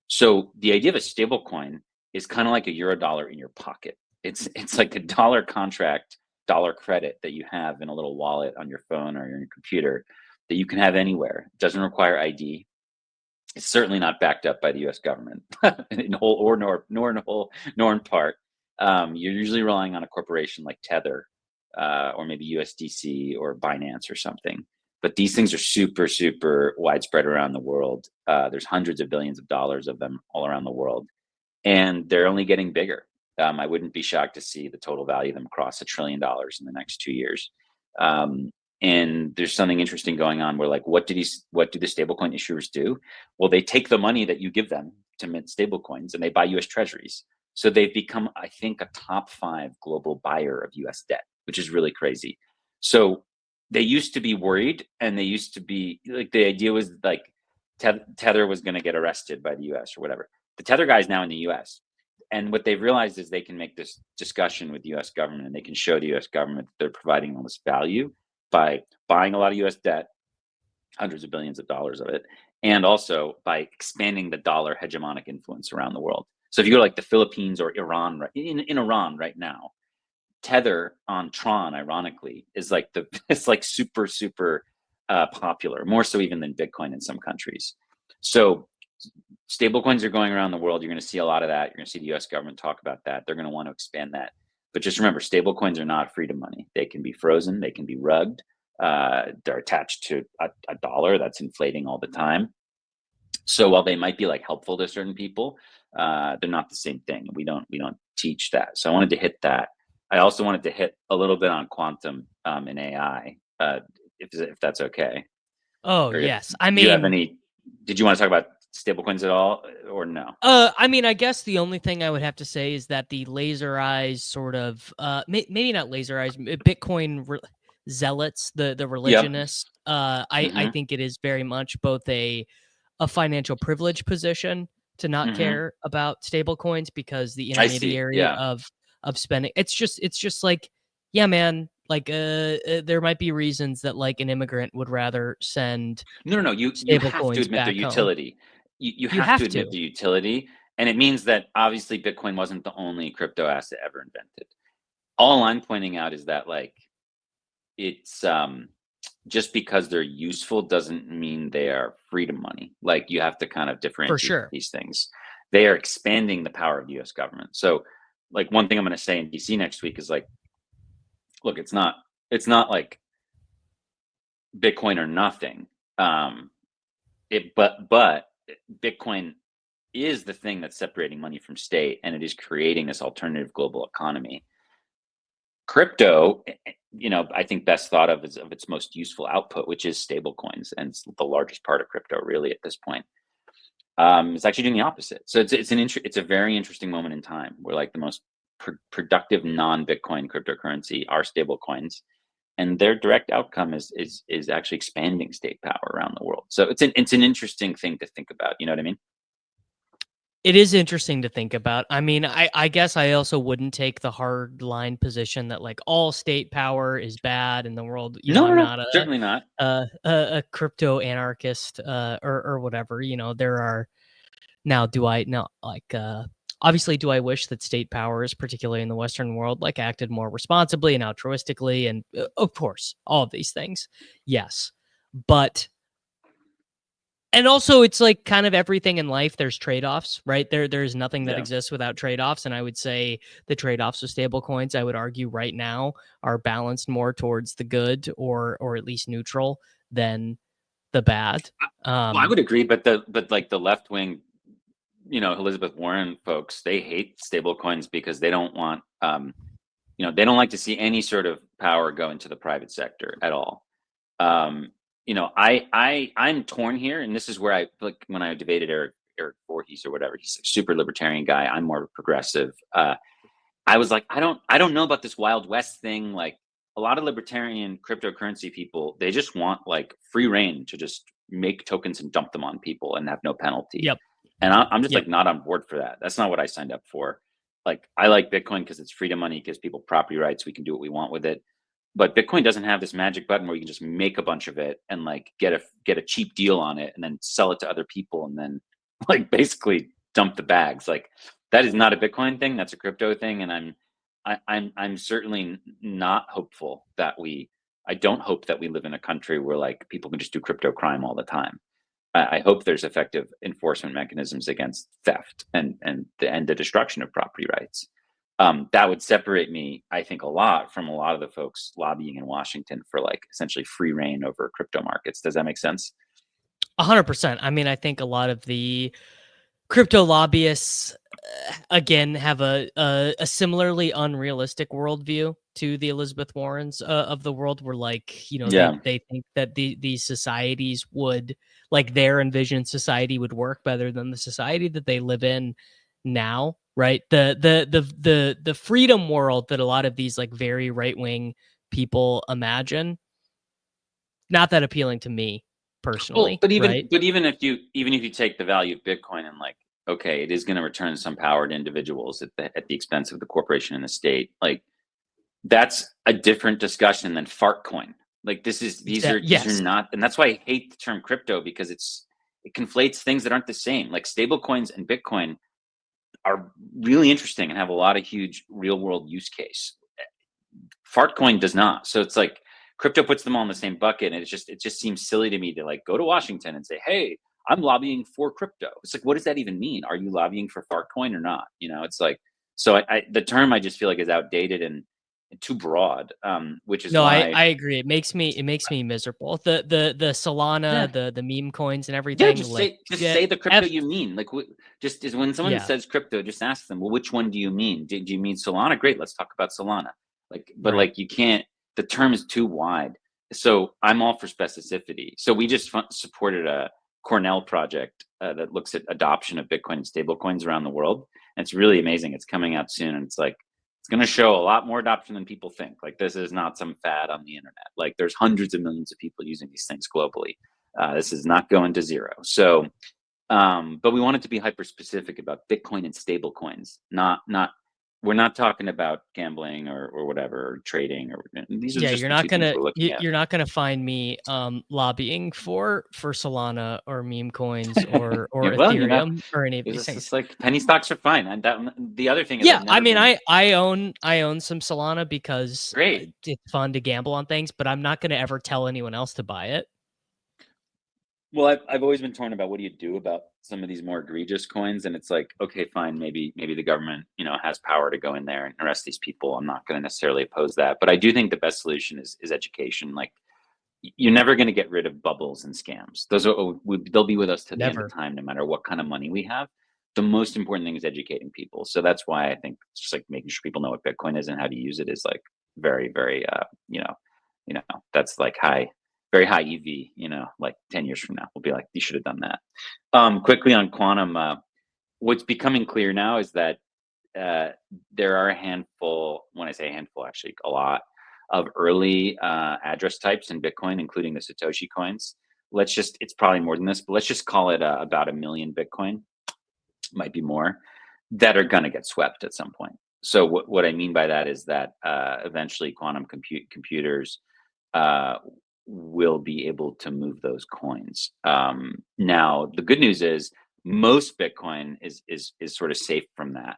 So the idea of a stable coin is kind of like a Eurodollar in your pocket. It's like a dollar contract, dollar credit that you have in a little wallet on your phone or your computer that you can have anywhere. It doesn't require ID. It's certainly not backed up by the U.S. government in whole nor in part. You're usually relying on a corporation like Tether or maybe USDC or Binance or something. But these things are super, super widespread around the world. There's hundreds of billions of dollars of them all around the world, and they're only getting bigger. I wouldn't be shocked to see the total value of them cross $1 trillion in the next 2 years. And there's something interesting going on where like, what do the stablecoin issuers do? Well, they take the money that you give them to mint stablecoins and they buy US treasuries. So they've become, I think, a top 5 global buyer of US debt, which is really crazy. So they used to be worried, and they used to be like, the idea was like Tether was going to get arrested by the US or whatever. The Tether guy is now in the US. And what they've realized is they can make this discussion with the US government, and they can show the US government that they're providing all this value by buying a lot of US debt, hundreds of billions of dollars of it, and also by expanding the dollar hegemonic influence around the world. So if you go to like the Philippines or Iran, in Iran right now, Tether on Tron, ironically, is like it's like super, super popular, more so even than Bitcoin in some countries. So stablecoins are going around the world. You're going to see a lot of that. You're going to see the US government talk about that. They're going to want to expand that. But just remember, stablecoins are not freedom money. They can be frozen. They can be rugged. They're attached to a dollar that's inflating all the time. So while they might be like helpful to certain people, they're not the same thing. We don't teach that. So I wanted to hit that. I also wanted to hit a little bit on quantum and AI, if that's okay. Oh, Or yes. do you have any? Did you want to talk about stablecoins at all, or no? I mean, I guess the only thing I would have to say is that the laser eyes sort of, maybe not laser eyes, Bitcoin zealots, the Yep. religionists. I think it is very much both a financial privilege position to not care about stable coins because the I see. intermediary Yeah. of spending. It's just like, yeah, man. Like, there might be reasons that like an immigrant would rather send No. You stable have to coins admit their back home. utility. you You have to have admit to. the utility, and it means that obviously Bitcoin wasn't the only crypto asset ever invented. All I'm pointing out is that like it's just because they're useful doesn't mean they are freedom money. Like you have to kind of For differentiate sure. these things. They are expanding the power of the US government. So like one thing I'm going to say in DC next week is like, look, it's not like Bitcoin or nothing. Um, but Bitcoin is the thing that's separating money from state, and it is creating this alternative global economy. Crypto, I think best thought of as of its most useful output, which is stable coins, and it's the largest part of crypto really at this point. It's actually doing the opposite. So it's a very interesting moment in time where like the most productive non-Bitcoin cryptocurrency are stable coins, and their direct outcome is actually expanding state power around the world. So it's an interesting thing to think about. You know what I mean? It is interesting to think about. I mean, I guess I also wouldn't take the hard line position that like all state power is bad in the world. No, no, I'm no, not certainly not. a crypto anarchist or whatever. There are now. Do I now like obviously do I wish that state powers, particularly in the Western world, like acted more responsibly and altruistically, and of course all of these things. Yes, but and also it's like kind of everything in life there's trade-offs, right? There's nothing that Yeah. exists without trade-offs, and I would say the trade-offs of stable coins, I would argue right now, are balanced more towards the good or at least neutral than the bad. Well, I would agree, but like the left wing, Elizabeth Warren folks, they hate stable coins because they don't want they don't like to see any sort of power go into the private sector at all. I'm torn here, and this is where I like when I debated Eric Voorhees or whatever. He's a super libertarian guy. I'm more progressive. I was like, I don't know about this Wild West thing. Like a lot of libertarian cryptocurrency people, they just want like free reign to just make tokens and dump them on people and have no penalty. Yep. And I'm just Yep. like not on board for that. That's not what I signed up for. Like I like Bitcoin because it's freedom money, it gives people property rights. We can do what we want with it. But Bitcoin doesn't have this magic button where you can just make a bunch of it and like get a cheap deal on it and then sell it to other people and then like basically dump the bags. Like that is not a Bitcoin thing. That's a crypto thing. And I'm certainly not hopeful that I don't hope that we live in a country where like people can just do crypto crime all the time. I hope there's effective enforcement mechanisms against theft and the destruction of property rights. That would separate me, I think, a lot from a lot of the folks lobbying in Washington for like essentially free reign over crypto markets. Does that make sense? 100%. I mean, I think a lot of the crypto lobbyists, again, have a similarly unrealistic worldview to the Elizabeth Warrens of the world, where like Yeah. they think that these societies would like their envisioned society would work better than the society that they live in now, right? The freedom world that a lot of these like very right wing people imagine, not that appealing to me Well, personally, but even right? but even if you take the value of Bitcoin and like, okay, it is going to return some power to individuals at the expense of the corporation and the state. Like that's a different discussion than fart coin. Like these are Yes. not, and that's why I hate the term crypto because it conflates things that aren't the same. Like stable coins and Bitcoin are really interesting and have a lot of huge real world use case. Fartcoin does not. So it's like crypto puts them all in the same bucket, and it just seems silly to me to like go to Washington and say, "Hey, I'm lobbying for crypto." It's like, what does that even mean? Are you lobbying for Fartcoin or not? It's like so. The term I just feel like is outdated and too broad, which is No, why. I agree. It makes me miserable. The Yeah, Solana, the meme coins and yeah. everything, Just like say just say the crypto F you mean. Like, just is when someone yeah, says crypto, just ask them, well, which one do you mean? Did you mean Solana? Great, let's talk about Solana. Like, but right. like you can't. The term is too wide. So I'm all for specificity. So we just supported a Cornell project that looks at adoption of Bitcoin and stablecoins around the world. And it's really amazing. It's coming out soon, and it's like it's going to show a lot more adoption than people think. Like this is not some fad on the internet. Like there's hundreds of millions of people using these things globally. This is not going to zero. So, but we wanted to be hyper specific about Bitcoin and stable coins, not we're not talking about gambling or whatever, or trading, or these are Yeah, just the two things we're looking at. you're not gonna find me lobbying for Solana or meme coins Yeah, or well, Ethereum or any of it's these just, things. it's like penny stocks are fine. And that the other thing is Yeah, I've I never mean, been I own some Solana because great. it's fun to gamble on things, but I'm not gonna ever tell anyone else to buy it. Well, I've always been torn about what do you do about some of these more egregious coins, and it's like, okay, fine, maybe the government, has power to go in there and arrest these people. I'm not going to necessarily oppose that, but I do think the best solution is education. Like, you're never going to get rid of bubbles and scams. They'll be with us to the end of Never. time, no matter what kind of money we have. The most important thing is educating people. So that's why I think it's just like making sure people know what Bitcoin is and how to use it is like very, very, that's like very high EV. Like 10 years from now, we'll be like, you should have done that. Quickly on Quantum, what's becoming clear now is that uh, there are a handful. When I say a handful, actually, a lot of early address types in Bitcoin, including the Satoshi coins. It's probably more than this, but let's just call it about 1 million Bitcoin, might be more, that are going to get swept at some point. So what I mean by that is that eventually quantum computers uh, will be able to move those coins. Now, the good news is most Bitcoin is sort of safe from that.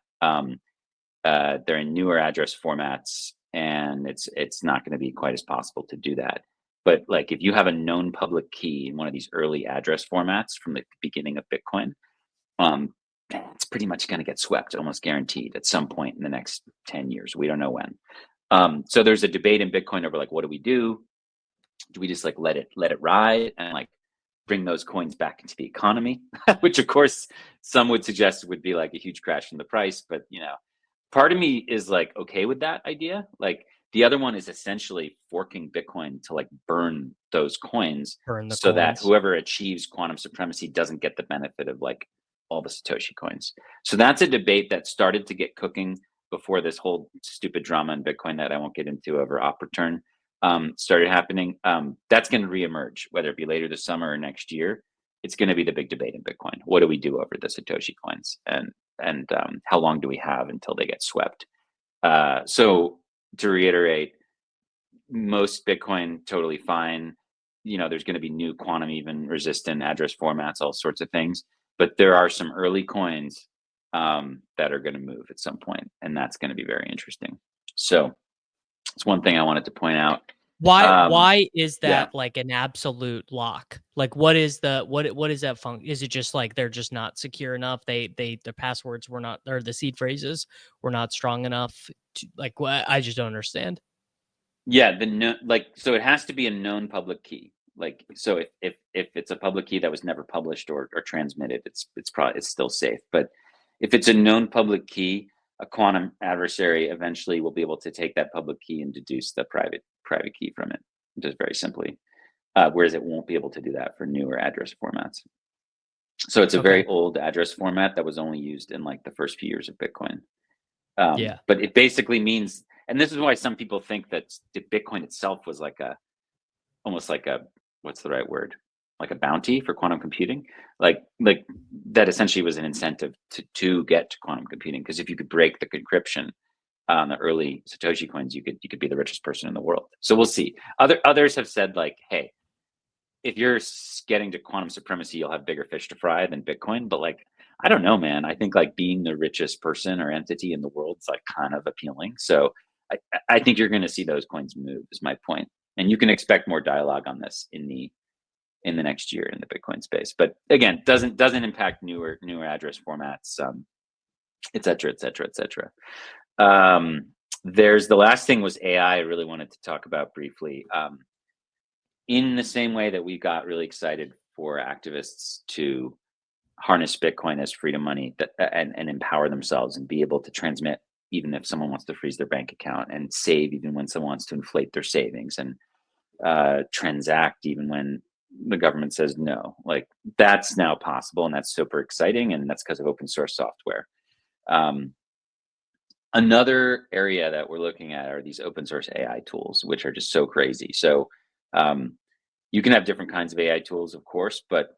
They're in newer address formats, and it's not going to be quite as possible to do that. But like if you have a known public key in one of these early address formats from the beginning of Bitcoin, um, it's pretty much going to get swept, almost guaranteed, at some point in the next 10 years. We don't know when. So there's a debate in Bitcoin over like, what do we do? Do we just like let it ride and like bring those coins back into the economy? Which of course some would suggest would be like a huge crash in the price, but part of me is like okay with that idea. Like the other one is essentially forking Bitcoin to like burn those coins Burn the so that coins. whoever achieves quantum supremacy doesn't get the benefit of like all the Satoshi coins. So that's a debate that started to get cooking before this whole stupid drama in Bitcoin that I won't get into over op return started happening. That's going to reemerge, whether it be later this summer or next year. It's going to be the big debate in Bitcoin. What do we do over the Satoshi coins, and how long do we have until they get swept? So to reiterate, most Bitcoin totally fine. There's going to be new quantum even resistant address formats, all sorts of things. But there are some early coins that are going to move at some point, and that's going to be very interesting. So it's one thing I wanted to point out. Why is Yeah, that like an absolute lock? Like what is what is that function? Is it just like they're just not secure enough? The passwords were not, or the seed phrases were not strong enough to, like what, I just don't understand. yeah. So it has to be a known public key. Like so, if it's a public key that was never published or transmitted, it's still safe. But if it's a known public key, a quantum adversary eventually will be able to take that public key and deduce the private key from it, just very simply. Whereas it won't be able to do that for newer address formats. So it's a Okay. very old address format that was only used in like the first few years of Bitcoin. Yeah. But it basically means, and this is why some people think that Bitcoin itself was like almost like a, what's the right word? Like a bounty for quantum computing. Like that essentially was an incentive to get to quantum computing. Because if you could break the encryption on the early Satoshi coins, you could be the richest person in the world. So we'll see. Others have said like, hey, if you're getting to quantum supremacy, you'll have bigger fish to fry than Bitcoin. But like, I don't know, man. I think like being the richest person or entity in the world is like kind of appealing. So I think you're going to see those coins move. Is my point, and you can expect more dialogue on this in the next year in the Bitcoin space. But again, doesn't impact newer address formats, et cetera, et cetera, et cetera. There's the last thing was AI. I really wanted to talk about briefly. In the same way that we got really excited for activists to harness Bitcoin as freedom money and empower themselves and be able to transmit even if someone wants to freeze their bank account, and save even when someone wants to inflate their savings, and transact even when the government says no. Like that's now possible, and that's super exciting, and that's because of open source software. Um, Another area that we're looking at are these open source AI tools, which are just so crazy. So um, you can have different kinds of AI tools, of course, but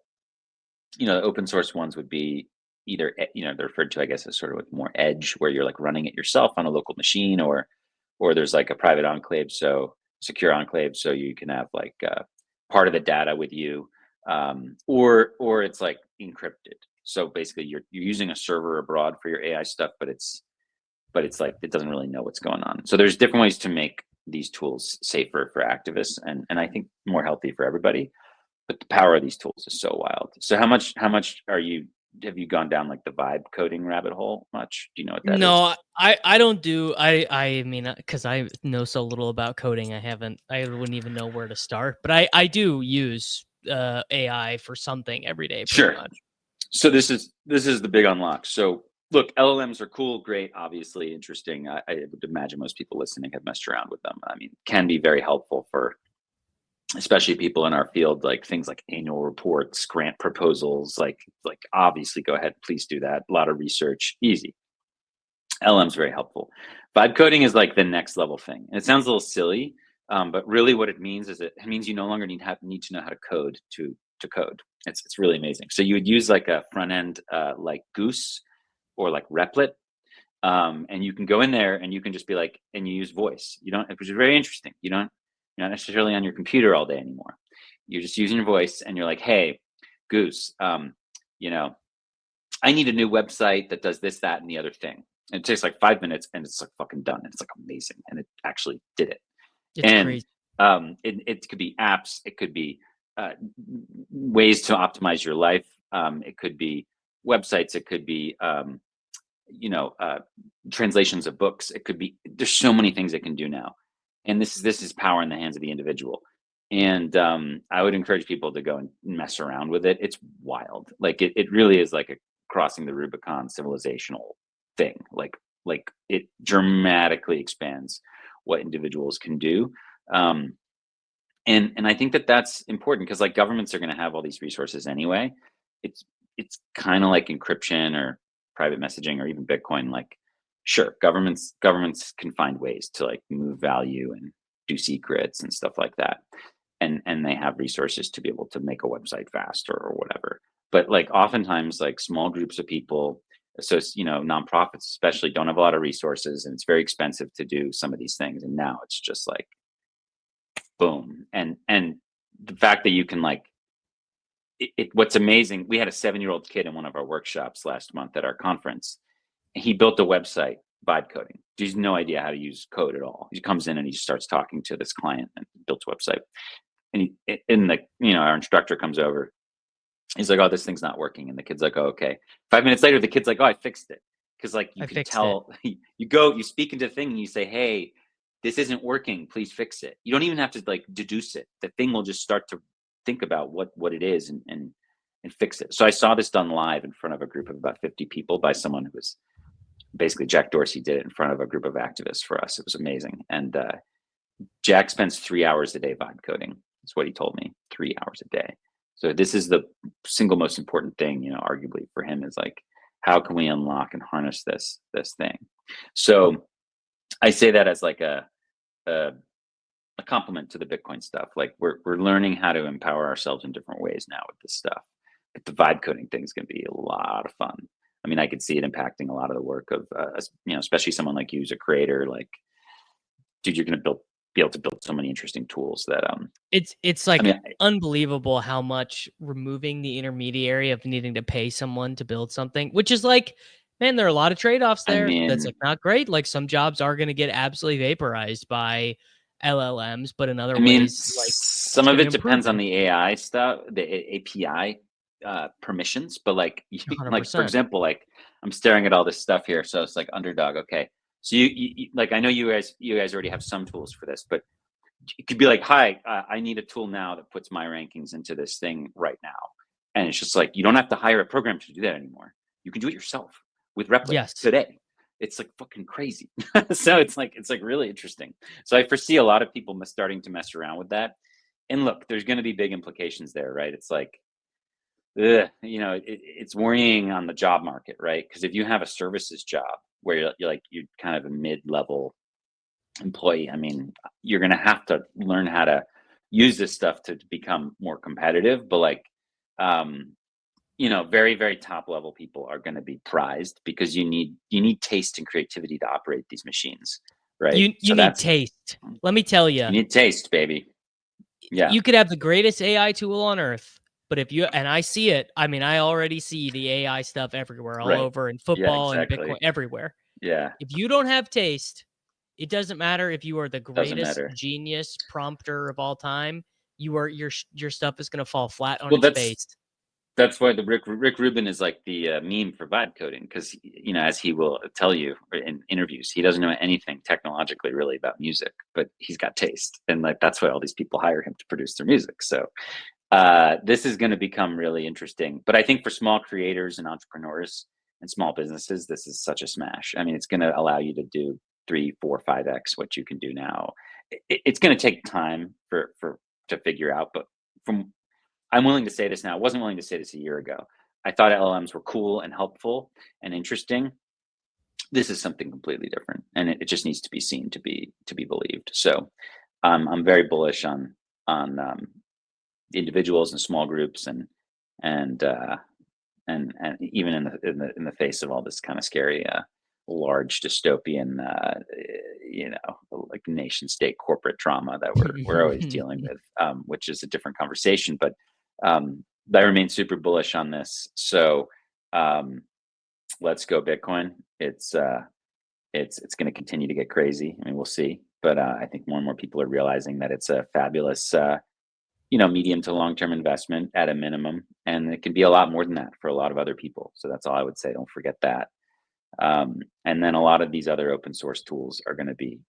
the open source ones would be either, they're referred to, I guess, as sort of like more edge, where you're like running it yourself on a local machine, or there's like a private enclave, so secure enclave, so you can have like part of the data with you, or it's like encrypted. So basically, you're using a server abroad for your AI stuff, but it's like it doesn't really know what's going on. So there's different ways to make these tools safer for activists, and I think more healthy for everybody. But the power of these tools is so wild. So how much have you gone down like the vibe coding rabbit hole much? Do you know what that is? No, I don't do I mean, because I know so little about coding, I wouldn't even know where to start. But I do use AI for something every day, pretty Sure. much. So this is the big unlock. So look, LLMs are cool, great, obviously interesting. I would imagine most people listening have messed around with them. I mean, can be very helpful for especially people in our field, like things like annual reports, grant proposals, like obviously go ahead, please do that. A lot of research, easy. LM's very helpful. Vibe coding is like the next level thing. And it sounds a little silly, but really what it means is it means you no longer need to know how to code to code. It's really amazing. So you would use like a front end like Goose or like Replit, and you can go in there and you can just be like, and you use voice. You don't, which is very interesting. You're not necessarily on your computer all day anymore. You're just using your voice, and you're like, hey, Goose, you know, I need a new website that does this, that, and the other thing. And it takes like 5 minutes, and it's like fucking done. And it's like amazing, and it actually did it. It's And crazy. it could be apps, it could be uh, ways to optimize your life. It could be websites, it could be you know uh, translations of books. It could be, there's so many things it can do now, and this is power in the hands of the individual. And I would encourage people to go and mess around with it. It's wild. Like it really is like a crossing the Rubicon civilizational thing. Like it dramatically expands what individuals can do. um, and I think that that's important, because like governments are going to have all these resources anyway. it's it's kind of like encryption or private messaging or even Bitcoin. Like, sure, governments can find ways to like move value and do secrets and stuff like that, and they have resources to be able to make a website faster or whatever. But like oftentimes like small groups of people, so nonprofits especially, don't have a lot of resources, and it's very expensive to do some of these things. And now it's just like boom. And the fact that you can like what's amazing, we had a 7-year-old kid in one of our workshops last month at our conference. He built a website vibe coding. He has no idea how to use code at all. He comes in and he just starts talking to this client and built a website. And our instructor comes over. He's like, oh, this thing's not working. And the kid's like, oh, okay. 5 minutes later, the kid's like, oh, I fixed it. Because like you I can fixed it. tell, you speak into the thing and you say, hey, this isn't working, please fix it. You don't even have to like deduce it. The thing will just start to think about what it is, and fix it. So I saw this done live in front of a group of about 50 people by someone who was basically, Jack Dorsey did it in front of a group of activists for us. It was amazing. And Jack spends 3 hours a day vibe coding. That's what he told me, 3 hours a day. So this is the single most important thing, arguably for him, is like, how can we unlock and harness this thing? So I say that as like a compliment to the Bitcoin stuff. Like we're learning how to empower ourselves in different ways now with this stuff. But the vibe coding thing is going to be a lot of fun. I mean, I could see it impacting a lot of the work of, especially someone like you as a creator. Like, dude, you're going to be able to build so many interesting tools that It's I like mean, unbelievable how much removing the intermediary of needing to pay someone to build something, which is like, man, there are a lot of trade-offs I there. That's mean, like not great. Like some jobs are going to get absolutely vaporized by LLMs, but in other ways, like it's some of going to it improve depends on them. the AI stuff, the API permissions. But like, like for 100%. example, like I'm staring at all this stuff here, so it's like Underdog. Okay, so like, I know you guys already have some tools for this, but it could be like, hi, I need a tool now that puts my rankings into this thing right now. And it's just like, you don't have to hire a program to do that anymore. You can do it yourself with Replit Yes. today. It's like fucking crazy. So it's like really interesting. So I foresee a lot of people starting to mess around with that. And look, there's going to be big implications there, right? It's like, it's worrying on the job market, right? Because if you have a services job where you're kind of a mid-level employee, I mean, you're going to have to learn how to use this stuff to become more competitive. But like, um, very, very top level people are going to be prized because you need taste and creativity to operate these machines, right? You need taste. Let me tell you. You need taste, baby. Yeah. You could have the greatest AI tool on earth, but if you, and I see it, I mean, I already see the AI stuff everywhere, all Right. over in Yeah, football and Bitcoin, exactly. everywhere. Yeah. If you don't have taste, it doesn't matter if you are the Doesn't greatest matter. genius prompter of all time. Your stuff is going to fall flat on Well, its face. that's why the Rick Rubin is like the meme for vibe coding, because as he will tell you in interviews, he doesn't know anything technologically really about music, but he's got taste, and like that's why all these people hire him to produce their music. So this is going to become really interesting. But I think for small creators and entrepreneurs and small businesses, this is such a smash. I mean, it's going to allow you to do 3, 4, 5x what you can do now. It's going to take time to figure out, but from I'm willing to say this now. I wasn't willing to say this a year ago. I thought LLMs were cool and helpful and interesting. This is something completely different, and it just needs to be seen to be believed. So I'm very bullish on individuals and small groups, and even in the face of all this kind of scary large dystopian like nation state corporate drama that we're always dealing with, which is a different conversation, but I remain super bullish on this. So let's go Bitcoin. It's going to continue to get crazy. I mean, we'll see, but I think more and more people are realizing that it's a fabulous medium to long-term investment at a minimum, and it can be a lot more than that for a lot of other people. So that's all I would say. Don't forget that. And then a lot of these other open source tools are going to be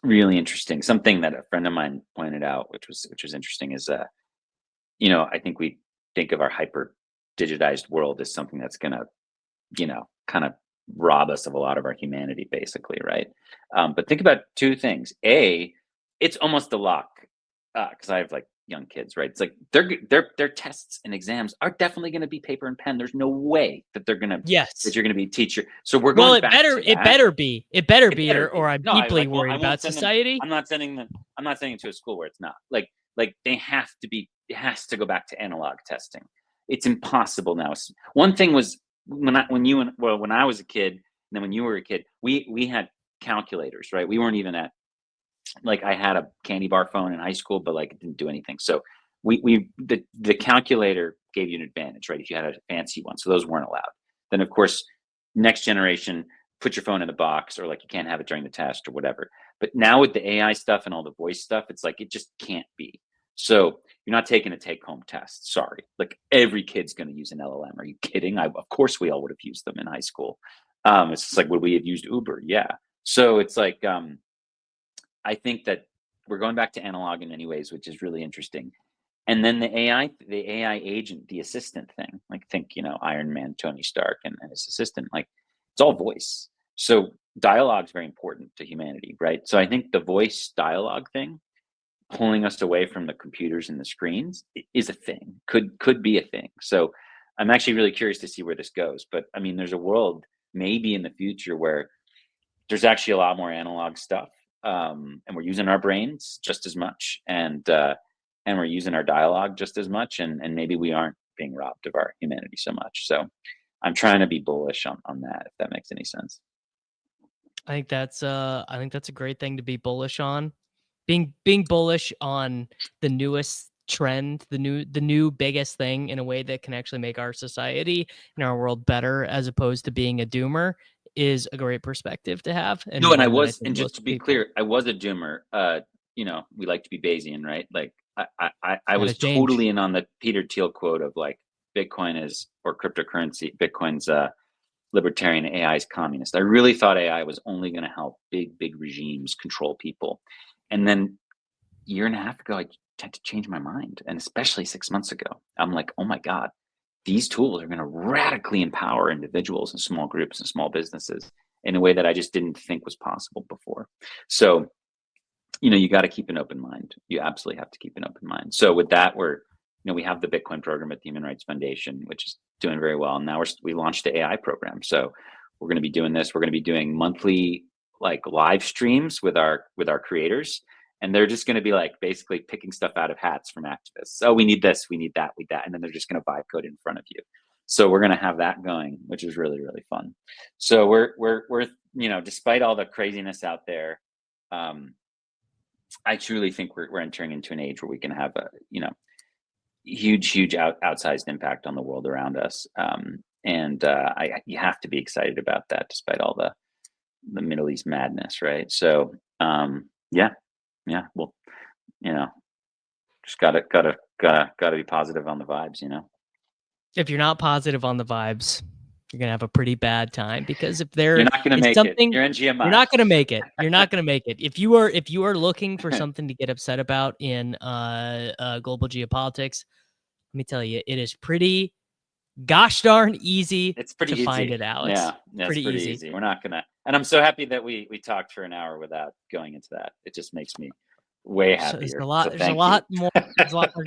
really interesting. Something that a friend of mine pointed out, which was interesting, is I think we think of our hyper digitized world as something that's going to kind of rob us of a lot of our humanity, basically, right? But think about two things. A, it's almost a lock, because I have like young kids, right? It's like their tests and exams are definitely going to be paper and pen. There's no way that that Yes. you're going to be a teacher. So we're Well, going back to it that. better be. It better It be, better or be. I'm No, I deeply like. Well, I worried won't about send them. society. I'm not sending them. I'm not sending to a school where it's not. Like they have to be. It has to go back to analog testing. It's impossible now. One thing was when I was a kid, and then when you were a kid, we had calculators, right? We weren't even at, like, I had a candy bar phone in high school, but like it didn't do anything. So the calculator gave you an advantage, right? If you had a fancy one, so those weren't allowed. Then of course, next generation, put your phone in the box, or like you can't have it during the test or whatever. But now with the AI stuff and all the voice stuff, it's like it just can't be. So you're not taking a take-home test. Sorry, like every kid's going to use an LLM. Are you kidding? Of course we all would have used them in high school. It's just like, would we have used Uber? Yeah. So it's like I think that we're going back to analog in many ways, which is really interesting. And then the AI agent, the assistant thing, like think, Iron Man, Tony Stark, and his assistant, like it's all voice. So dialogue is very important to humanity, right? So I think the voice dialogue thing, pulling us away from the computers and the screens, is a thing, could be a thing. So I'm actually really curious to see where this goes. But I mean, there's a world maybe in the future where there's actually a lot more analog stuff, and we're using our brains just as much, and we're using our dialogue just as much, and maybe we aren't being robbed of our humanity so much. So I'm trying to be bullish on that, if that makes any sense. I think that's a great thing to be bullish on. Being bullish on the newest trend, the new biggest thing in a way that can actually make our society and our world better, as opposed to being a doomer, is a great perspective to have, and No, and one that I think and just most to be people, clear, I was a doomer. We like to be Bayesian, right? Like I gotta was change. totally in on the Peter Thiel quote of like Bitcoin is, or cryptocurrency, Bitcoin's libertarian, AI is communist. I really thought AI was only going to help big regimes control people. And then a year and a half ago, I had to change my mind. And especially 6 months ago, I'm like, oh my God, these tools are going to radically empower individuals and small groups and small businesses in a way that I just didn't think was possible before. So, you got to keep an open mind. You absolutely have to keep an open mind. So with that, we have the Bitcoin program at the Human Rights Foundation, which is doing very well. And now we launched the AI program. So we're going to be doing this. We're going to be doing monthly, like, live streams with our creators, and they're just going to be like basically picking stuff out of hats from activists. Oh, we need this, we need that, and then they're just going to vibe code in front of you. So we're going to have that going, which is really, really fun. So we're despite all the craziness out there, I truly think we're entering into an age where we can have a huge outsized impact on the world around us. You have to be excited about that, despite all the Middle East madness, right? So well, just gotta be positive on the vibes, If you're not positive on the vibes, you're gonna have a pretty bad time, because if there you're not gonna is make something, it. You're in GMI. You're not gonna make it. You're not gonna make it. If you are looking for something to get upset about in global geopolitics, let me tell you, it is pretty gosh darn easy. It's pretty to easy. find it, Alex. Yeah, it's pretty easy. We're not gonna, and I'm so happy that we talked for an hour without going into that. It just makes me way happier. There's a lot more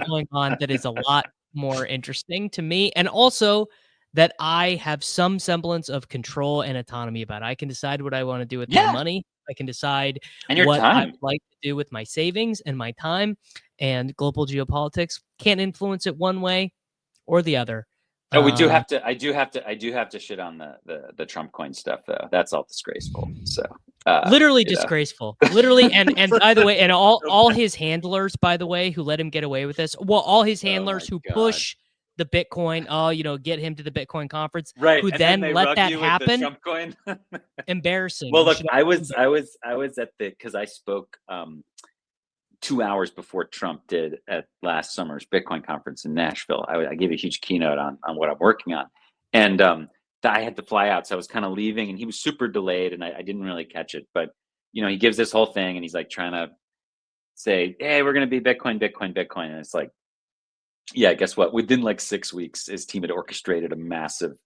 going on that is a lot more interesting to me, and also that I have some semblance of control and autonomy about. I can decide what I want to do with my money. I can decide what I would like to do with my savings and my time. And global geopolitics can't influence it one way or the other. Oh, I do have to shit on the Trump coin stuff, though. That's all disgraceful. So literally disgraceful. Literally, and by the way, and all his handlers, by the way, who let him get away with this. Well, all his handlers who push the Bitcoin, get him to the Bitcoin conference, right? Who and then let that you happen. With the Trump coin. Embarrassing. Well, look, I was at because I spoke 2 hours before Trump did at last summer's Bitcoin conference in Nashville. I gave a huge keynote on what I'm working on, and I had to fly out, so I was kind of leaving, and he was super delayed, and I didn't really catch it. But he gives this whole thing, and he's like trying to say, "Hey, we're going to be Bitcoin," and it's like, yeah, guess what? Within like 6 weeks, his team had orchestrated a massive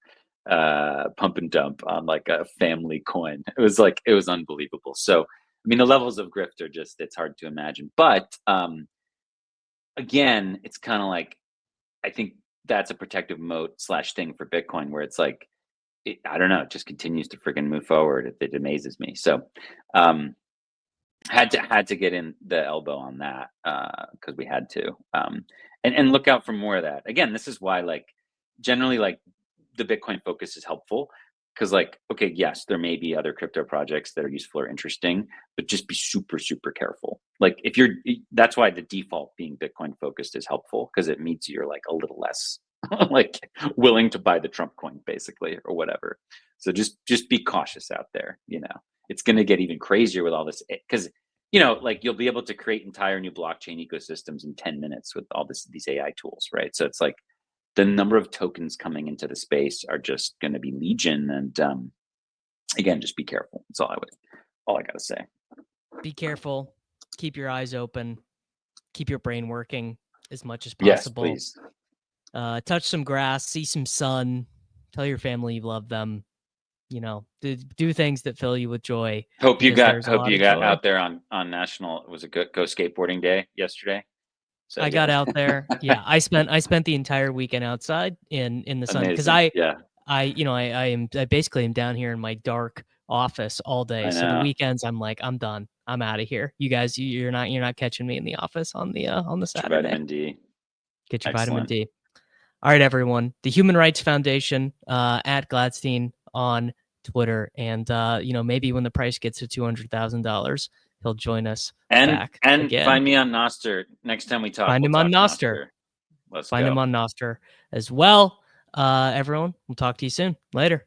pump and dump on like a family coin. It was unbelievable. So, I mean, the levels of grift are it's hard to imagine. But again, it's kind of like, I think that's a protective moat / thing for Bitcoin, where it's like, I don't know, it just continues to freaking move forward. It amazes me. So had to get in the elbow on that because we had to. And look out for more of that. Again, this is why, like, generally, like, the Bitcoin focus is helpful, because, like, okay, yes, there may be other crypto projects that are useful or interesting, but just be super, super careful. Like, that's why the default being Bitcoin focused is helpful, because it means you're like a little less like willing to buy the Trump coin, basically, or whatever. So just be cautious out there. It's going to get even crazier with all this, because like, you'll be able to create entire new blockchain ecosystems in 10 minutes with all these AI tools, right? So it's like the number of tokens coming into the space are just going to be legion. And again, just be careful. That's all I got to say. Be careful. Keep your eyes open. Keep your brain working as much as possible. Yes, please. Touch some grass, see some sun, tell your family you love them. Do things that fill you with joy. Hope you got out there on National. Was it Go Skateboarding Day yesterday? So I got out there. Yeah, I spent the entire weekend outside in the sun, because I basically am down here in my dark office all day. So the weekends I'm like, I'm done. I'm out of here. You guys, you're not catching me in the office on the Saturday. Vitamin D. Get your vitamin D. All right, everyone. The Human Rights Foundation at Gladstein on Twitter, and maybe when the price gets to $200,000, he'll join us back again. Find me on Nostr next time we talk. Find him on Nostr. Find him on Nostr as well. Everyone, we'll talk to you soon. Later.